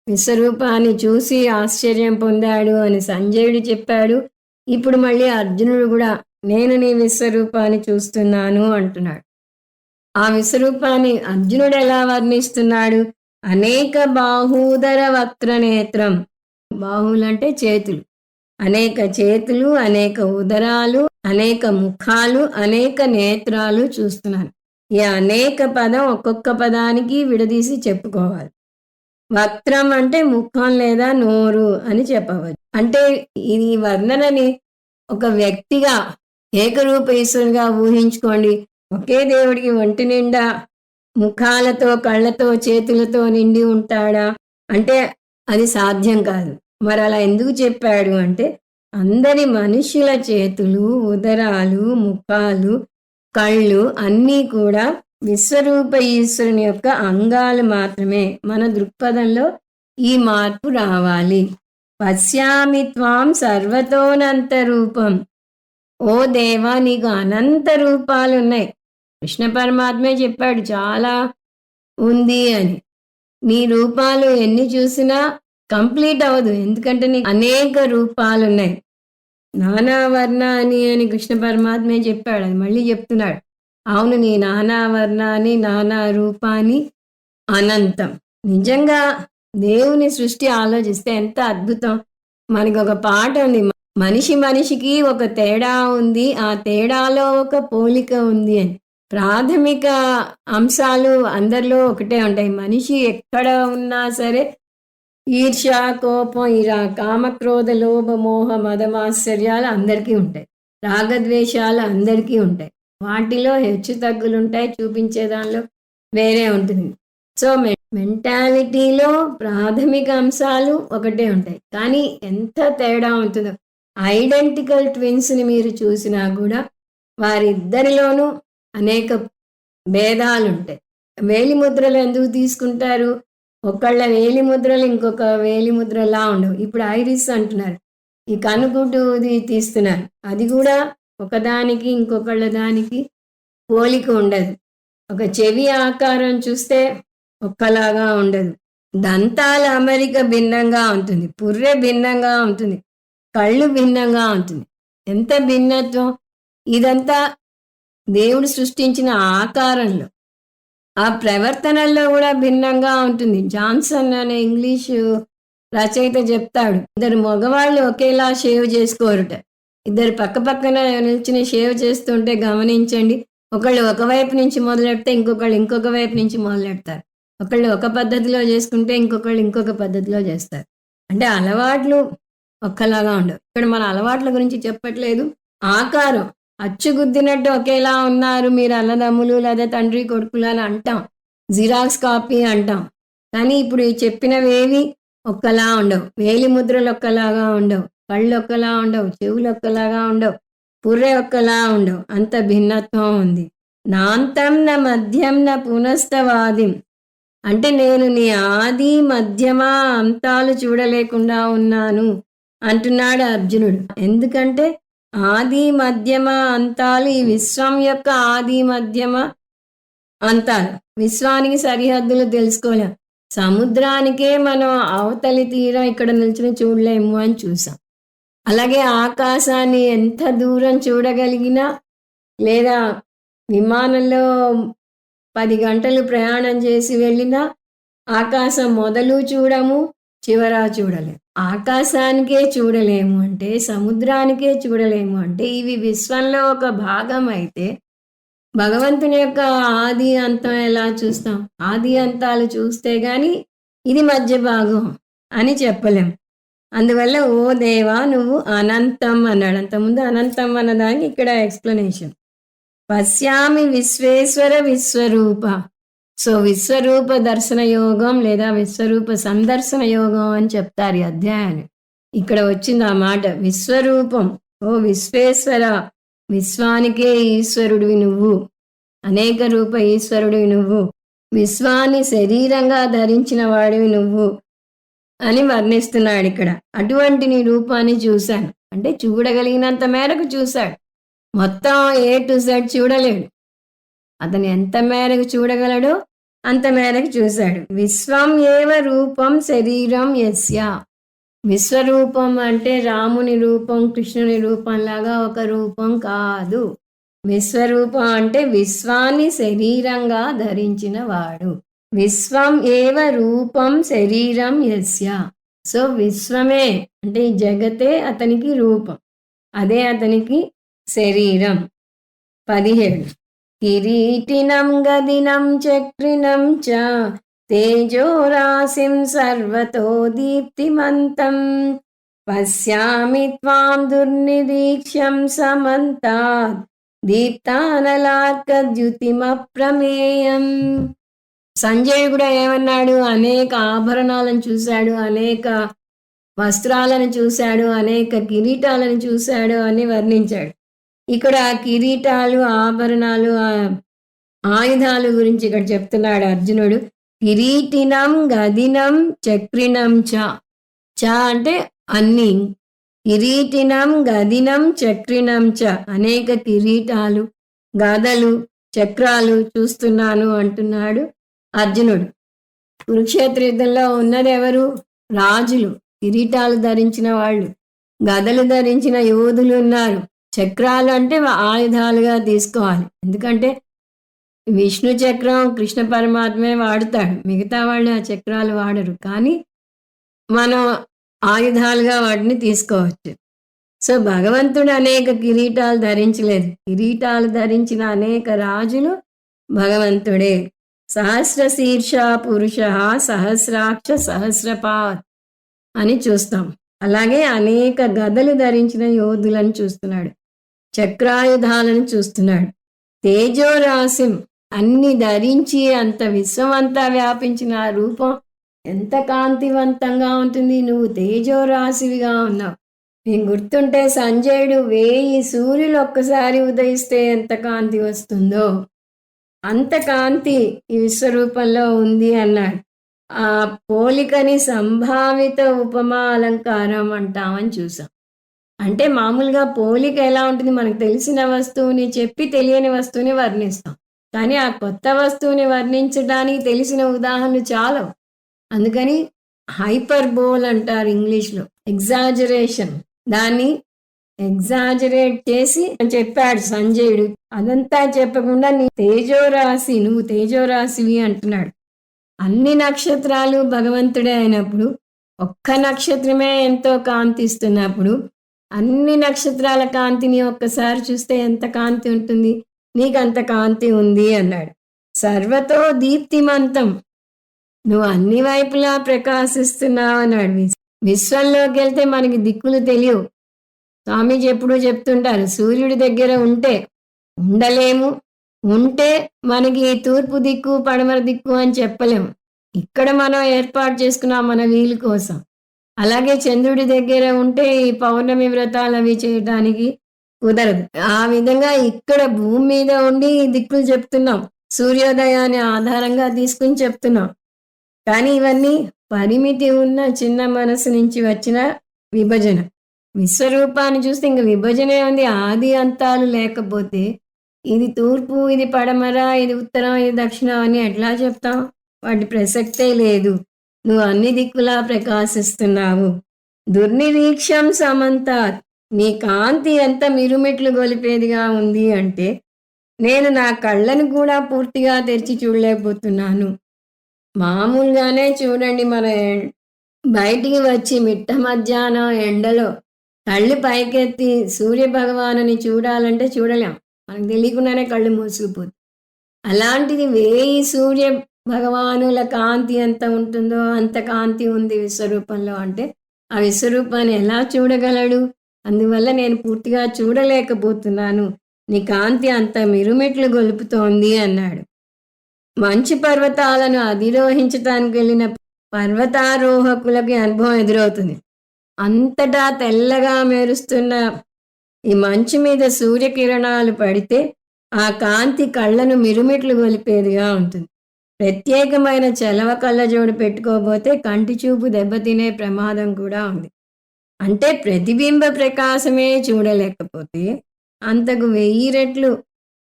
విశ్వరూపాన్ని చూసి ఆశ్చర్యం పొందాడు అని సంజయుడు చెప్పాడు. ఇప్పుడు మళ్ళీ అర్జునుడు కూడా నేను నీ విశ్వరూపాన్ని చూస్తున్నాను అంటున్నాడు. ఆ విశ్వరూపాన్ని అర్జునుడు ఎలా వర్ణిస్తున్నాడు? అనేక బాహూదర వక్త్రనేత్రం. బాహువులంటే చేతులు, అనేక చేతులు, అనేక ఉదరాలు, అనేక ముఖాలు, అనేక నేత్రాలు చూస్తున్నాను. ఈ అనేక పదం ఒక్కొక్క పదానికి విడదీసి చెప్పుకోవాలి. వక్త్రం అంటే ముఖం లేదా నోరు అని చెప్పవచ్చు. అంటే ఈ వర్ణనని ఒక వ్యక్తిగా ఏకరూప ఈశ్వరుగా ఊహించుకోండి. ఒకే దేవుడికి ఒంటి నిండా ముఖాలతో, కళ్ళతో, చేతులతో నిండి ఉంటాడా అంటే అది సాధ్యం కాదు. మరి అలా ఎందుకు చెప్పాడు అంటే అందరి మనుషుల చేతులు, ఉదరాలు, ముఖాలు, కళ్ళు అన్నీ కూడా విశ్వరూప ఈశ్వరుని యొక్క అంగాలు మాత్రమే. మన దృక్పథంలో ఈ మార్పు రావాలి. పశ్యామి త్వాం సర్వతోనంత రూపం. ఓ దేవా నీకు అనంత రూపాలు ఉన్నాయి. కృష్ణ పరమాత్మే చెప్పాడు చాలా ఉంది అని. నీ రూపాలు ఎన్ని చూసినా కంప్లీట్ అవ్వదు, ఎందుకంటే నీకు అనేక రూపాలు ఉన్నాయి. నానా వర్ణాని అని కృష్ణ పరమాత్మే చెప్పాడు, అది మళ్ళీ చెప్తున్నాడు. అవును, నీ నానా వర్ణాన్ని, నానా రూపాన్ని అనంతం. నిజంగా దేవుని సృష్టి ఆలోచిస్తే ఎంత అద్భుతం. మనకి ఒక పాట ఉంది, మనిషికి ఒక తేడా ఉంది, ఆ తేడాలో ఒక పోలిక ఉంది అని. ప్రాథమిక అంశాలు అందరిలో ఒకటే ఉంటాయి. మనిషి ఎక్కడ ఉన్నా సరే ఈర్ష్య, కోపం, కామక్రోధ లోభ మోహ మదమాశ్చర్యాలు అందరికీ ఉంటాయి. రాగద్వేషాలు అందరికీ ఉంటాయి. వాటిలో హెచ్చు తగ్గులు ఉంటాయి, చూపించే దానిలో వేరే ఉంటుంది. సో మెంటాలిటీలో ప్రాథమిక అంశాలు ఒకటే ఉంటాయి, కానీ ఎంత తేడా ఉంటుందో. ఐడెంటికల్ ట్విన్స్ని మీరు చూసినా కూడా వారిద్దరిలోనూ అనేక భేదాలు ఉంటాయి. వేలిముద్రలు ఎందుకు తీసుకుంటారు? ఒకళ్ళ వేలిముద్రలు ఇంకొక వేలిముద్రలా ఉండవు. ఇప్పుడు ఐరిస్ అంటున్నారు, ఈ కనుగుడ్డుది తీస్తున్నారు, అది కూడా ఒకదానికి ఇంకొకళ్ళ దానికి పోలిక ఉండదు. ఒక చెవి ఆకారం చూస్తే ఒక్కలాగా ఉండదు. దంతాల అమరిక భిన్నంగా ఉంటుంది, పుర్రె భిన్నంగా ఉంటుంది, కళ్ళు భిన్నంగా ఉంటుంది. ఎంత భిన్నత్వం! ఇదంతా దేవుడు సృష్టించిన ఆకారంలో, ఆ ప్రవర్తనల్లో కూడా భిన్నంగా ఉంటుంది. జాన్సన్ అనే ఇంగ్లీషు రచయిత చెప్తాడు, ఇద్దరు మగవాళ్ళు ఒకేలా షేవ్ చేసుకోరుట. ఇద్దరు పక్క పక్కన నిల్చుని షేవ్ చేస్తుంటే గమనించండి, ఒకళ్ళు ఒకవైపు నుంచి మొదలెడితే ఇంకొకళ్ళు ఇంకొక వైపు నుంచి మొదలెడతారు. ఒకళ్ళు ఒక పద్ధతిలో చేసుకుంటే ఇంకొకళ్ళు ఇంకొక పద్ధతిలో చేస్తారు. అంటే అలవాట్లు ఒక్కలాగా ఉండవు. ఇక్కడ మన అలవాట్ల గురించి చెప్పట్లేదు. ఆకారం అచ్చుగుద్దినట్టు ఒకేలా ఉన్నారు మీరు అన్నదమ్ములు లేదా తండ్రి కొడుకులు అని అంటాం, జిరాక్స్ కాపీ అంటాం. కానీ ఇప్పుడు చెప్పినవేవి ఒక్కలా ఉండవు. వేలి ముద్రలు ఒక్కలాగా ఉండవు, కళ్ళు ఒక్కలా ఉండవు, చెవులు ఒక్కలాగా ఉండవు, పుర్రె ఒక్కలా ఉండవు. అంత భిన్నత్వం ఉంది. నాంతం న మధ్యం న పునస్తవాదిం అంటే నేను నీ ఆది మధ్యమ అంతాలు చూడలేకుండా ఉన్నాను అంటున్నాడు అర్జునుడు. ఎందుకంటే ఆది మధ్యమ అంతాలు ఈ విశ్వం యొక్క ఆది మధ్యమ అంతాలు. విశ్వానికి సరిహద్దులు తెలుసుకోలేం. సముద్రానికే మనం అవతలి తీరం ఇక్కడ నిల్చుని చూడలేము అని చూసాం. అలాగే ఆకాశాన్ని ఎంత దూరం చూడగలిగినా, లేదా విమానంలో 10 గంటలు ప్రయాణం చేసి వెళ్ళినా ఆకాశం మొదలు చూడము, చివరా చూడలేము. ఆకాశానికే చూడలేము అంటే, సముద్రానికే చూడలేము అంటే, ఇవి విశ్వంలో ఒక భాగం అయితే భగవంతుని యొక్క ఆది అంతం ఎలా చూస్తాం? ఆది అంతాలు చూస్తే గాని ఇది మధ్య భాగం అని చెప్పలేం. అందువల్ల ఓ దేవా నువ్వు అనంతం అన్నాడు. అంతకుముందు అనంతం అన్నదానికి ఇక్కడ ఎక్స్ప్లెనేషన్. పశ్యామి విశ్వేశ్వర విశ్వరూప. సో విశ్వరూప దర్శన యోగం లేదా విశ్వరూప సందర్శన యోగం అని చెప్తారు ఈ అధ్యాయాన్ని. ఇక్కడ వచ్చింది ఆ మాట, విశ్వరూపం. ఓ విశ్వేశ్వర, విశ్వానికే ఈశ్వరుడివి నువ్వు, అనేక రూప ఈశ్వరుడివి నువ్వు, విశ్వాన్ని శరీరంగా ధరించిన వాడివి నువ్వు అని వర్ణిస్తున్నాడు ఇక్కడ. అటువంటి నీ రూపాన్ని చూశాను అంటే చూడగలిగినంత మేరకు చూశాడు. మొత్తం ఏ టు జెడ్ చూడలేడు. అతను ఎంత మేరకు చూడగలడో అంత మేరకు చూశాడు. విశ్వం ఏవ రూపం శరీరం యస్య. విశ్వరూపం అంటే రాముని రూపం, కృష్ణుని రూపంలాగా ఒక రూపం కాదు. విశ్వరూపం అంటే విశ్వాన్ని శరీరంగా ధరించిన వాడు. విశ్వం ఏవ రూపం శరీరం యస్య. సో విశ్వమే అంటే ఈ జగతే అతనికి రూపం, అదే అతనికి శరీరం. 17 కిరీటినం గదినం చక్రినం చ తేజోరాశిం సర్వతో దీప్తిమంతం పశ్యామి త్వాం దుర్నిరీక్ష్యం సమంతాత్ దీప్తానలార్కద్యుతిమప్రమేయం. సంజయుడు కూడా ఏమన్నాడు? అనేక ఆభరణాలను చూశాడు, అనేక వస్త్రాలను చూశాడు, అనేక కిరీటాలను చూశాడు అని వర్ణించాడు. ఇక్కడ కిరీటాలు, ఆభరణాలు, ఆయుధాలు గురించి ఇక్కడ చెప్తున్నాడు అర్జునుడు. కిరీటినం గదినం చక్రినం చ. చ అంటే అన్ని. కిరీటినం గదినం చక్రినం చ, అనేక కిరీటాలు, గదలు, చక్రాలు చూస్తున్నాను అంటున్నాడు అర్జునుడు. కురుక్షేత్ర యుద్ధంలో ఉన్నది ఎవరు? రాజులు, కిరీటాలు ధరించిన వాళ్ళు, గదలు ధరించిన యోధులు ఉన్నారు. చక్రాలు అంటే ఆయుధాలుగా తీసుకోవాలి. ఎందుకంటే విష్ణు చక్రం కృష్ణ పరమాత్మే వాడుతాడు, మిగతా వాళ్ళు ఆ చక్రాలు వాడరు. కానీ మనం ఆయుధాలుగా వాటిని తీసుకోవచ్చు. సో భగవంతుడు అనేక కిరీటాలు ధరించలేదు. కిరీటాలు ధరించిన అనేక రాజులు భగవంతుడే. సహస్ర శీర్ష పురుష సహస్రాక్ష సహస్రపాత్ అని చూస్తాం. అలాగే అనేక గదలు ధరించిన యోధులను చూస్తున్నాడు, చక్రాయుధాలను చూస్తున్నాడు. తేజోరాశిం, అన్ని ధరించి అంత విశ్వమంతా వ్యాపించిన ఆ రూపం ఎంత కాంతివంతంగా ఉంటుంది. నువ్వు తేజోరాశివిగా ఉన్నావు. నీకు గుర్తుంటే సంజయుడు 1000 సూర్యులు ఒక్కసారి ఉదయిస్తే ఎంత కాంతి వస్తుందో అంత కాంతి ఈ విశ్వరూపంలో ఉంది అన్నాడు. ఆ పోలికని సంభావిత ఉపమా అలంకారం అంటామని చూసాం. అంటే మామూలుగా పోలిక ఎలా ఉంటుంది? మనకు తెలిసిన వస్తువుని చెప్పి తెలియని వస్తువుని వర్ణిస్తాం. కానీ ఆ కొత్త వస్తువుని వర్ణించడానికి తెలిసిన ఉదాహరణలు చాలా. అందుకని హైపర్బోల్ అంటారు ఇంగ్లీష్లో, ఎగ్జాజరేషన్. దాన్ని ఎగ్జాజరేట్ చేసి చెప్పాడు సంజయుడు. అదంతా చెప్పకుండా నీ తేజోరాశి, నువ్వు తేజోరాశివి అంటున్నాడు. అన్ని నక్షత్రాలు భగవంతుడే అయినప్పుడు, ఒక్క నక్షత్రమే ఎంతో కాంతిస్తున్నప్పుడు, అన్ని నక్షత్రాల కాంతిని ఒక్కసారి చూస్తే ఎంత కాంతి ఉంటుంది? నీకంత కాంతి ఉంది అన్నాడు. సర్వతో దీప్తిమంతం, నువ్వు అన్ని వైపులా ప్రకాశిస్తున్నావు అన్నాడు. విశ్వంలోకి వెళ్తే మనకి దిక్కులు తెలియవు. స్వామీజీ ఎప్పుడూ చెప్తుంటారు, సూర్యుడి దగ్గర ఉంటే ఉండలేము, ఉంటే మనకి తూర్పు దిక్కు పడమర దిక్కు అని చెప్పలేము. ఇక్కడ మనం ఏర్పాటు చేసుకున్నాం మన వీలు కోసం. అలాగే చంద్రుడి దగ్గర ఉంటే ఈ పౌర్ణమి వ్రతాలు అవి చేయడానికి కుదరదు. ఆ విధంగా ఇక్కడ భూమి మీద ఉండి దిక్కులు చెప్తున్నాం, సూర్యోదయాన్ని ఆధారంగా తీసుకుని చెప్తున్నాం. కానీ ఇవన్నీ పరిమితి ఉన్న చిన్న మనసు నుంచి వచ్చిన విభజన. విశ్వరూపాన్ని చూస్తే ఇంక విభజనే ఉంది. ఆది అంతాలు లేకపోతే ఇది తూర్పు, ఇది పడమర, ఇది ఉత్తరం, ఇది దక్షిణం అని ఎట్లా చెప్తాం? వాటి ప్రసక్తే లేదు. నువ్వు అన్ని దిక్కులా ప్రకాశిస్తున్నావు. దుర్నిరీక్షం సమంతాత్, నీ కాంతి ఎంత మిరుమిట్లు గొలిపేదిగా ఉంది అంటే నేను నా కళ్ళను కూడా పూర్తిగా తెరిచి చూడలేకపోతున్నాను. మామూలుగానే చూడండి, మన బయటికి వచ్చి మిట్ట మధ్యాహ్నం ఎండలో కళ్ళు పైకెత్తి సూర్య భగవానుని చూడాలంటే చూడలేం, మనకు తెలియకుండానే కళ్ళు మూసుకుపోతుంది. అలాంటిది 1000 సూర్య భగవానుల కాంతి ఎంత ఉంటుందో అంత కాంతి ఉంది విశ్వరూపంలో అంటే ఆ విశ్వరూపాన్ని ఎలా చూడగలడు? అందువల్ల నేను పూర్తిగా చూడలేకపోతున్నాను. నీ కాంతి అంత మిరుమిట్లు గొలుపుతోంది అన్నాడు. మంచు పర్వతాలను అధిరోహించటానికి వెళ్ళిన పర్వతారోహకులకి అనుభవం ఎదురవుతుంది. అంతటా తెల్లగా మెరుస్తున్న ఈ మంచు మీద సూర్యకిరణాలు పడితే ఆ కాంతి కళ్ళను మిరుమిట్లు గొలిపేదిగా ఉంటుంది. ప్రత్యేకమైన చలవ కళ్ళజోడు పెట్టుకోబోతే కంటి చూపు దెబ్బతినే ప్రమాదం కూడా ఉంది. అంటే ప్రతిబింబ ప్రకాశమే చూడలేకపోతే అంతకు 1000 రెట్లు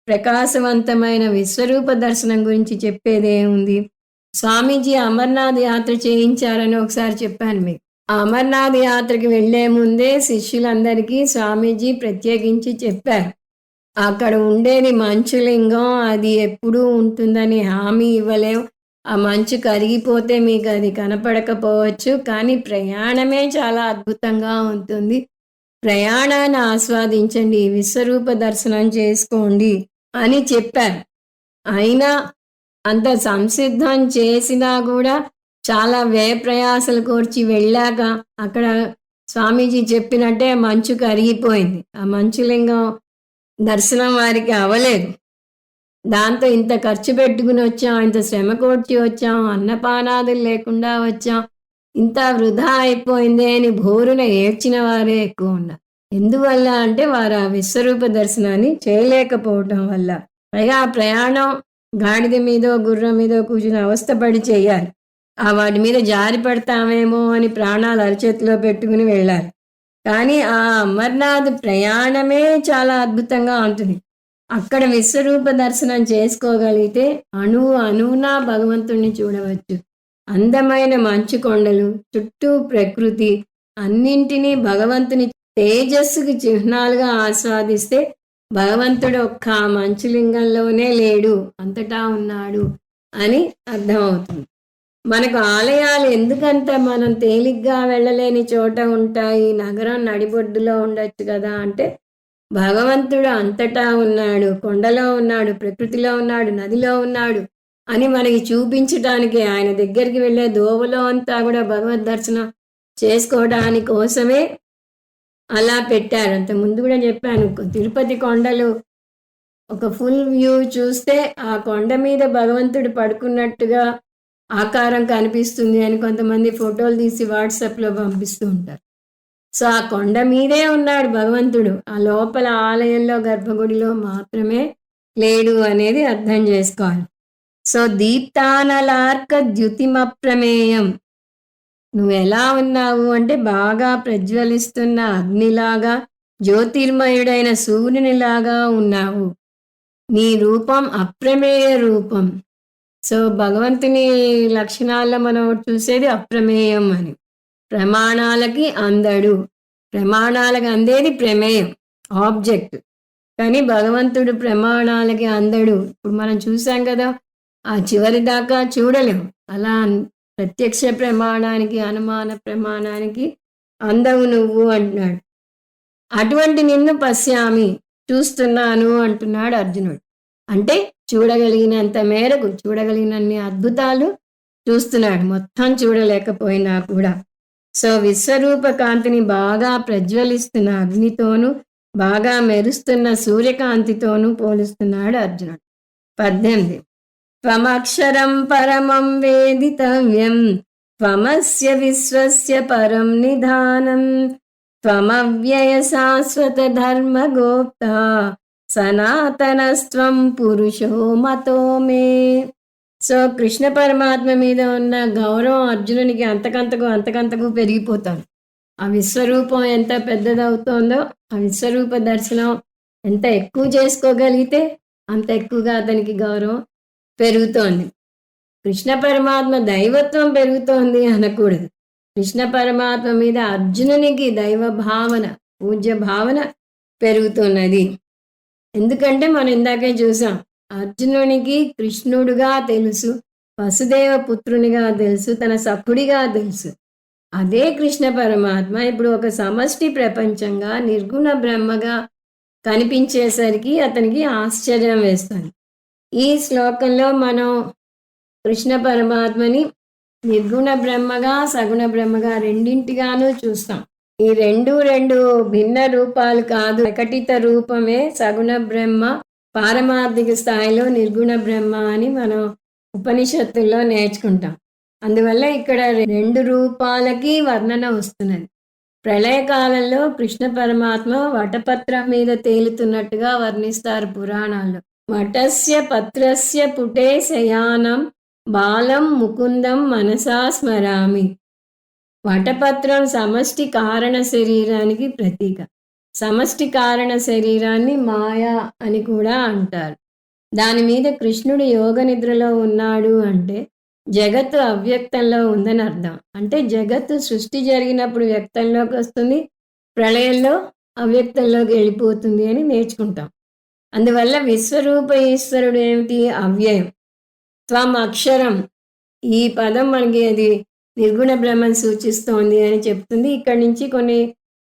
ప్రకాశవంతమైన విశ్వరూప దర్శనం గురించి చెప్పేదేముంది? స్వామీజీ అమర్నాథ్ యాత్ర చేయించారని ఒకసారి చెప్పాను మీకు. ఆ అమర్నాథ్ యాత్రకి వెళ్లే ముందే శిష్యులందరికీ స్వామీజీ ప్రత్యేకించి చెప్పారు. అక్కడ ఉండేది మంచులింగం, అది ఎప్పుడూ ఉంటుందని హామీ ఇవ్వలేం. ఆ మంచు కరిగిపోతే మీకు అది కనపడకపోవచ్చు, కానీ ప్రయాణమే చాలా అద్భుతంగా ఉంటుంది. ప్రయాణాన్ని ఆస్వాదించండి, విశ్వరూప దర్శనం చేసుకోండి అని చెప్పారు. అయినా అంత సంసిద్ధం చేసినా కూడా చాలా వ్యయప్రయాసలు కోర్చి వెళ్ళాక అక్కడ స్వామీజీ చెప్పినట్టే మంచు కరిగిపోయింది. ఆ మంచులింగం దర్శనం వారికి అవ్వలేదు. దాంతో ఇంత ఖర్చు పెట్టుకుని వచ్చాం, ఇంత శ్రమ కోర్చి వచ్చాం, అన్నపానాదులు లేకుండా వచ్చాం, ఇంత వృధా అయిపోయిందే అని భోరున ఏడ్చిన వారే ఎక్కువ ఉన్నారు. ఎందువల్ల అంటే వారు ఆ విశ్వరూప దర్శనాన్ని చేయలేకపోవటం వల్ల. పైగా ఆ ప్రయాణం గాడిద మీదో గుర్రం మీదో కూర్చుని అవస్థపడి చేయాలి. ఆ వాటి మీద జారి పడతామేమో అని ప్రాణాలు అరచేతిలో పెట్టుకుని వెళ్ళాలి. కానీ ఆ అమర్నాథ్ ప్రయాణమే చాలా అద్భుతంగా ఉంటుంది. అక్కడ విశ్వరూప దర్శనం చేసుకోగలిగితే అణువునా భగవంతుణ్ణి చూడవచ్చు. అందమైన మంచు కొండలు, చుట్టూ ప్రకృతి అన్నింటినీ భగవంతుని తేజస్సుకి చిహ్నాలుగా ఆస్వాదిస్తే భగవంతుడు ఒక్క మంచులింగంలోనే లేడు, అంతటా ఉన్నాడు అని అర్థమవుతుంది. మనకు ఆలయాలు ఎందుకంత మనం తేలిగ్గా వెళ్ళలేని చోట ఉంటాయి, నగరం నడిబొడ్డులో ఉండొచ్చు కదా అంటే భగవంతుడు అంతటా ఉన్నాడు, కొండలో ఉన్నాడు, ప్రకృతిలో ఉన్నాడు, నదిలో ఉన్నాడు అని మనకి చూపించడానికి ఆయన దగ్గరికి వెళ్ళే దోవలో అంతా కూడా భగవద్ దర్శనం చేసుకోవడానికి కోసమే అలా పెట్టారు. అంత ముందు కూడా చెప్పాను, తిరుపతి కొండలు ఒక ఫుల్ వ్యూ చూస్తే ఆ కొండ మీద భగవంతుడు పడుకున్నట్టుగా ఆకారం కనిపిస్తుంది అని కొంతమంది ఫోటోలు తీసి వాట్సాప్లో పంపిస్తూ ఉంటారు. సో ఆ కొండ మీదే ఉన్నాడు భగవంతుడు, ఆ లోపల ఆలయంలో గర్భగుడిలో మాత్రమే లేడు అనేది అర్థం చేసుకోవాలి. సో దీప్తానలార్క ద్యుతిమప్రమేయం, నువ్వు ఎలా ఉన్నావు అంటే బాగా ప్రజ్వలిస్తున్న అగ్నిలాగా, జ్యోతిర్మయుడైన సూర్యునిలాగా ఉన్నావు. నీ రూపం అప్రమేయ రూపం. సో భగవంతుని లక్షణాల్లో మనం చూసేది అప్రమేయం అని. ప్రమాణాలకి అందడు, ప్రమాణాలకి అందేది ప్రమేయం, ఆబ్జెక్ట్. కానీ భగవంతుడు ప్రమాణాలకి అందడు. ఇప్పుడు మనం చూసాం కదా, ఆ చివరి దాకా చూడలేం. అలా ప్రత్యక్ష ప్రమాణానికి, అనుమాన ప్రమాణానికి అందవు నువ్వు అంటున్నాడు. అటువంటి నిన్ను పశ్యామి, చూస్తున్నాను అంటున్నాడు అర్జునుడు. అంటే చూడగలిగినంత మేరకు, చూడగలిగినన్ని అద్భుతాలు చూస్తున్నాడు, మొత్తం చూడలేకపోయినా కూడా. సో విశ్వరూప కాంతిని బాగా ప్రజ్వలిస్తున్న అగ్నితోనూ బాగా మెరుస్తున్న సూర్యకాంతితోనూ పోలుస్తున్నాడు అర్జునుడు. 18 త్వమక్షరం పరమం వేదితవ్యం, త్వమస్య విశ్వస్య పరం నిధానం, త్వమవ్యయ శాశ్వత ధర్మగోప్త, సనాతనస్త్వం పురుషో మతో మే. సో కృష్ణ పరమాత్మ మీద ఉన్న గౌరవం అర్జునునికి అంతకంతకు పెరిగిపోతాను. ఆ విశ్వరూపం ఎంత పెద్దదవుతోందో, ఆ విశ్వరూప దర్శనం ఎంత ఎక్కువ చేసుకోగలిగితే అంత ఎక్కువగా అతనికి గౌరవం పెరుగుతోంది. కృష్ణ పరమాత్మ దైవత్వం పెరుగుతోంది అనకూడదు. కృష్ణ పరమాత్మ మీద అర్జునునికి దైవ భావన, పూజ్య భావన పెరుగుతున్నది. ఎందుకంటే మనం ఇందాకే చూసాం, అర్జునునికి కృష్ణుడుగా తెలుసు, వసుదేవ పుత్రునిగా తెలుసు, తన సఖుడిగా తెలుసు. అదే కృష్ణ పరమాత్మ ఇప్పుడు ఒక సమష్టి ప్రపంచంగా నిర్గుణ బ్రహ్మగా కనిపించేసరికి అతనికి ఆశ్చర్యం వేస్తుంది. ఈ శ్లోకంలో మనం కృష్ణ పరమాత్మని నిర్గుణ బ్రహ్మగా సగుణ బ్రహ్మగా రెండింటిగాను చూస్తాం. ఈ రెండు భిన్న రూపాలు కాదు, ప్రకటిత రూపమే సగుణ బ్రహ్మ, పారమార్థిక స్థాయిలో నిర్గుణ బ్రహ్మ అని మనం ఉపనిషత్తుల్లో నేర్చుకుంటాం. అందువల్ల ఇక్కడ రెండు రూపాలకి వర్ణన వస్తున్నది. ప్రళయకాలంలో కృష్ణ పరమాత్మ వటపత్రం మీద తేలుతున్నట్టుగా వర్ణిస్తారు పురాణాల్లో. వటస్య పత్రస్య పుటే శయానం బాలం ముకుందం మనసా స్మరామి. వటపత్రం సమష్టి కారణ శరీరానికి ప్రతీక. సమష్టి కారణ శరీరాన్ని మాయా అని కూడా అంటారు. దాని మీద కృష్ణుడు యోగ నిద్రలో ఉన్నాడు అంటే జగత్తు అవ్యక్తంలో ఉందని అర్థం. అంటే జగత్తు సృష్టి జరిగినప్పుడు వ్యక్తంలోకి వస్తుంది, ప్రళయంలో అవ్యక్తంలోకి వెళ్ళిపోతుంది అని నేర్చుకుంటాం. అందువల్ల విశ్వరూప ఈశ్వరుడు ఏమిటి? అవ్యయం. త్వం అక్షరం, ఈ పదం మనకి అది నిర్గుణ బ్రహ్మను సూచిస్తోంది అని చెప్తుంది. ఇక్కడి నుంచి కొన్ని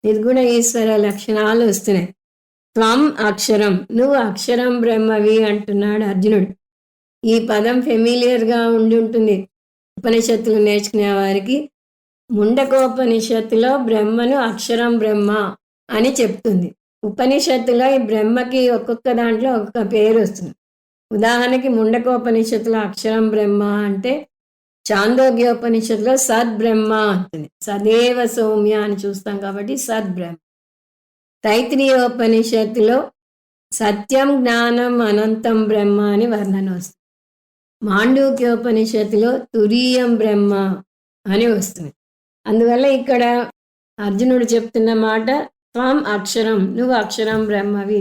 నిర్గుణ ఈశ్వర లక్షణాలు వస్తున్నాయి. త్వం అక్షరం, నువ్వు అక్షరం బ్రహ్మవి అంటున్నాడు అర్జునుడు. ఈ పదం ఫెమిలియర్గా ఉండి ఉంటుంది ఉపనిషత్తులు నేర్చుకునే వారికి. ముండకోపనిషత్తులో బ్రహ్మను అక్షరం బ్రహ్మ అని చెప్తుంది. ఉపనిషత్తులో ఈ బ్రహ్మకి ఒక్కొక్క దాంట్లో ఒక్కొక్క పేరు వస్తుంది. ఉదాహరణకి ముండకోపనిషత్తులో అక్షరం బ్రహ్మ అంటే, చాందోగ్యోపనిషత్తులో సద్బ్రహ్మ అంటుంది. సదేవ సౌమ్య అని చూస్తాం కాబట్టి సద్బ్రహ్మ. తైత్రీయోపనిషత్తులో సత్యం జ్ఞానం అనంతం బ్రహ్మ అని వర్ణన వస్తుంది. మాండూక్యోపనిషత్తులో తురీయం బ్రహ్మ అని వస్తుంది. అందువల్ల ఇక్కడ అర్జునుడు చెప్తున్న మాట త్వం అక్షరం, నువ్వు అక్షరం బ్రహ్మవి.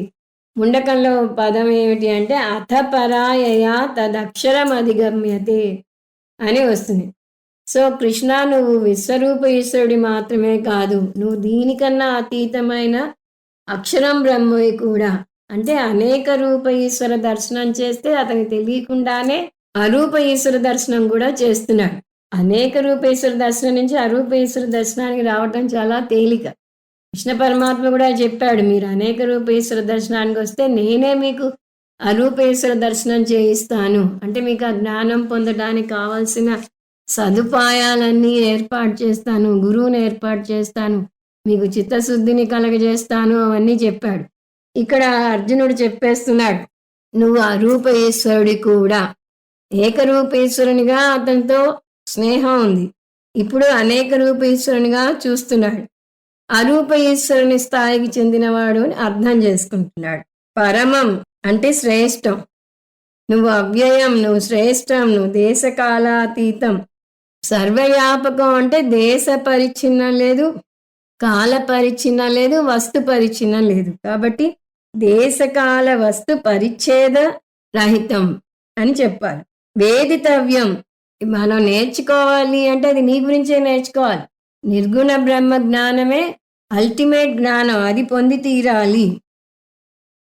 ముండకంలో పదం ఏమిటి అంటే అథ పరాయయ తదక్షరం అధిగమ్యతే అని వస్తుంది. సో కృష్ణ, నువ్వు విశ్వరూప ఈశ్వరుడి మాత్రమే కాదు, నువ్వు దీనికన్నా అతీతమైన అక్షరం బ్రహ్మవి కూడా. అంటే అనేక రూప ఈశ్వర దర్శనం చేస్తే అతనికి తెలియకుండానే అరూప ఈశ్వర దర్శనం కూడా చేస్తున్నాడు. అనేక రూప ఈశ్వర దర్శనం నుంచి అరూప ఈశ్వర దర్శనానికి రావటం చాలా తేలిక. కృష్ణ పరమాత్మ కూడా చెప్పాడు, మీరు అనేక రూప ఈశ్వర దర్శనానికి వస్తే నేనే మీకు అరూప ఈశ్వర దర్శనం చేయిస్తాను. అంటే మీకు ఆ జ్ఞానం పొందడానికి కావాల్సిన సదుపాయాలన్నీ ఏర్పాటు చేస్తాను, గురువుని ఏర్పాటు చేస్తాను, మీకు చిత్తశుద్ధిని కలగజేస్తాను, అవన్నీ చెప్పాడు. ఇక్కడ అర్జునుడు చెప్పేస్తున్నాడు, నువ్వు అరూప ఈశ్వరుడి కూడా. ఏకరూపేశ్వరునిగా అతనితో స్నేహం ఉంది, ఇప్పుడు అనేక రూపేశ్వరునిగా చూస్తున్నాడు. అరూప ఈశ్వరుని స్థాయికి చెందినవాడు అని అర్థం చేసుకుంటున్నాడు. పరమం అంటే శ్రేష్టం, నువ్వు అవ్యయం, నువ్వు శ్రేష్టం, నువ్వు దేశకాలాతీతం. సర్వవ్యాపకం అంటే దేశ పరిచ్ఛిన్నం లేదు, కాల పరిచ్ఛిన్నం లేదు, వస్తు పరిచ్ఛిన్నం లేదు. కాబట్టి దేశకాల వస్తు పరిచ్ఛేద రహితం అని చెప్పాలి. వేదితవ్యం, మనం నేర్చుకోవాలి అంటే అది నీ గురించే నేర్చుకోవాలి. నిర్గుణ బ్రహ్మ జ్ఞానమే అల్టిమేట్ జ్ఞానం, అది పొంది తీరాలి.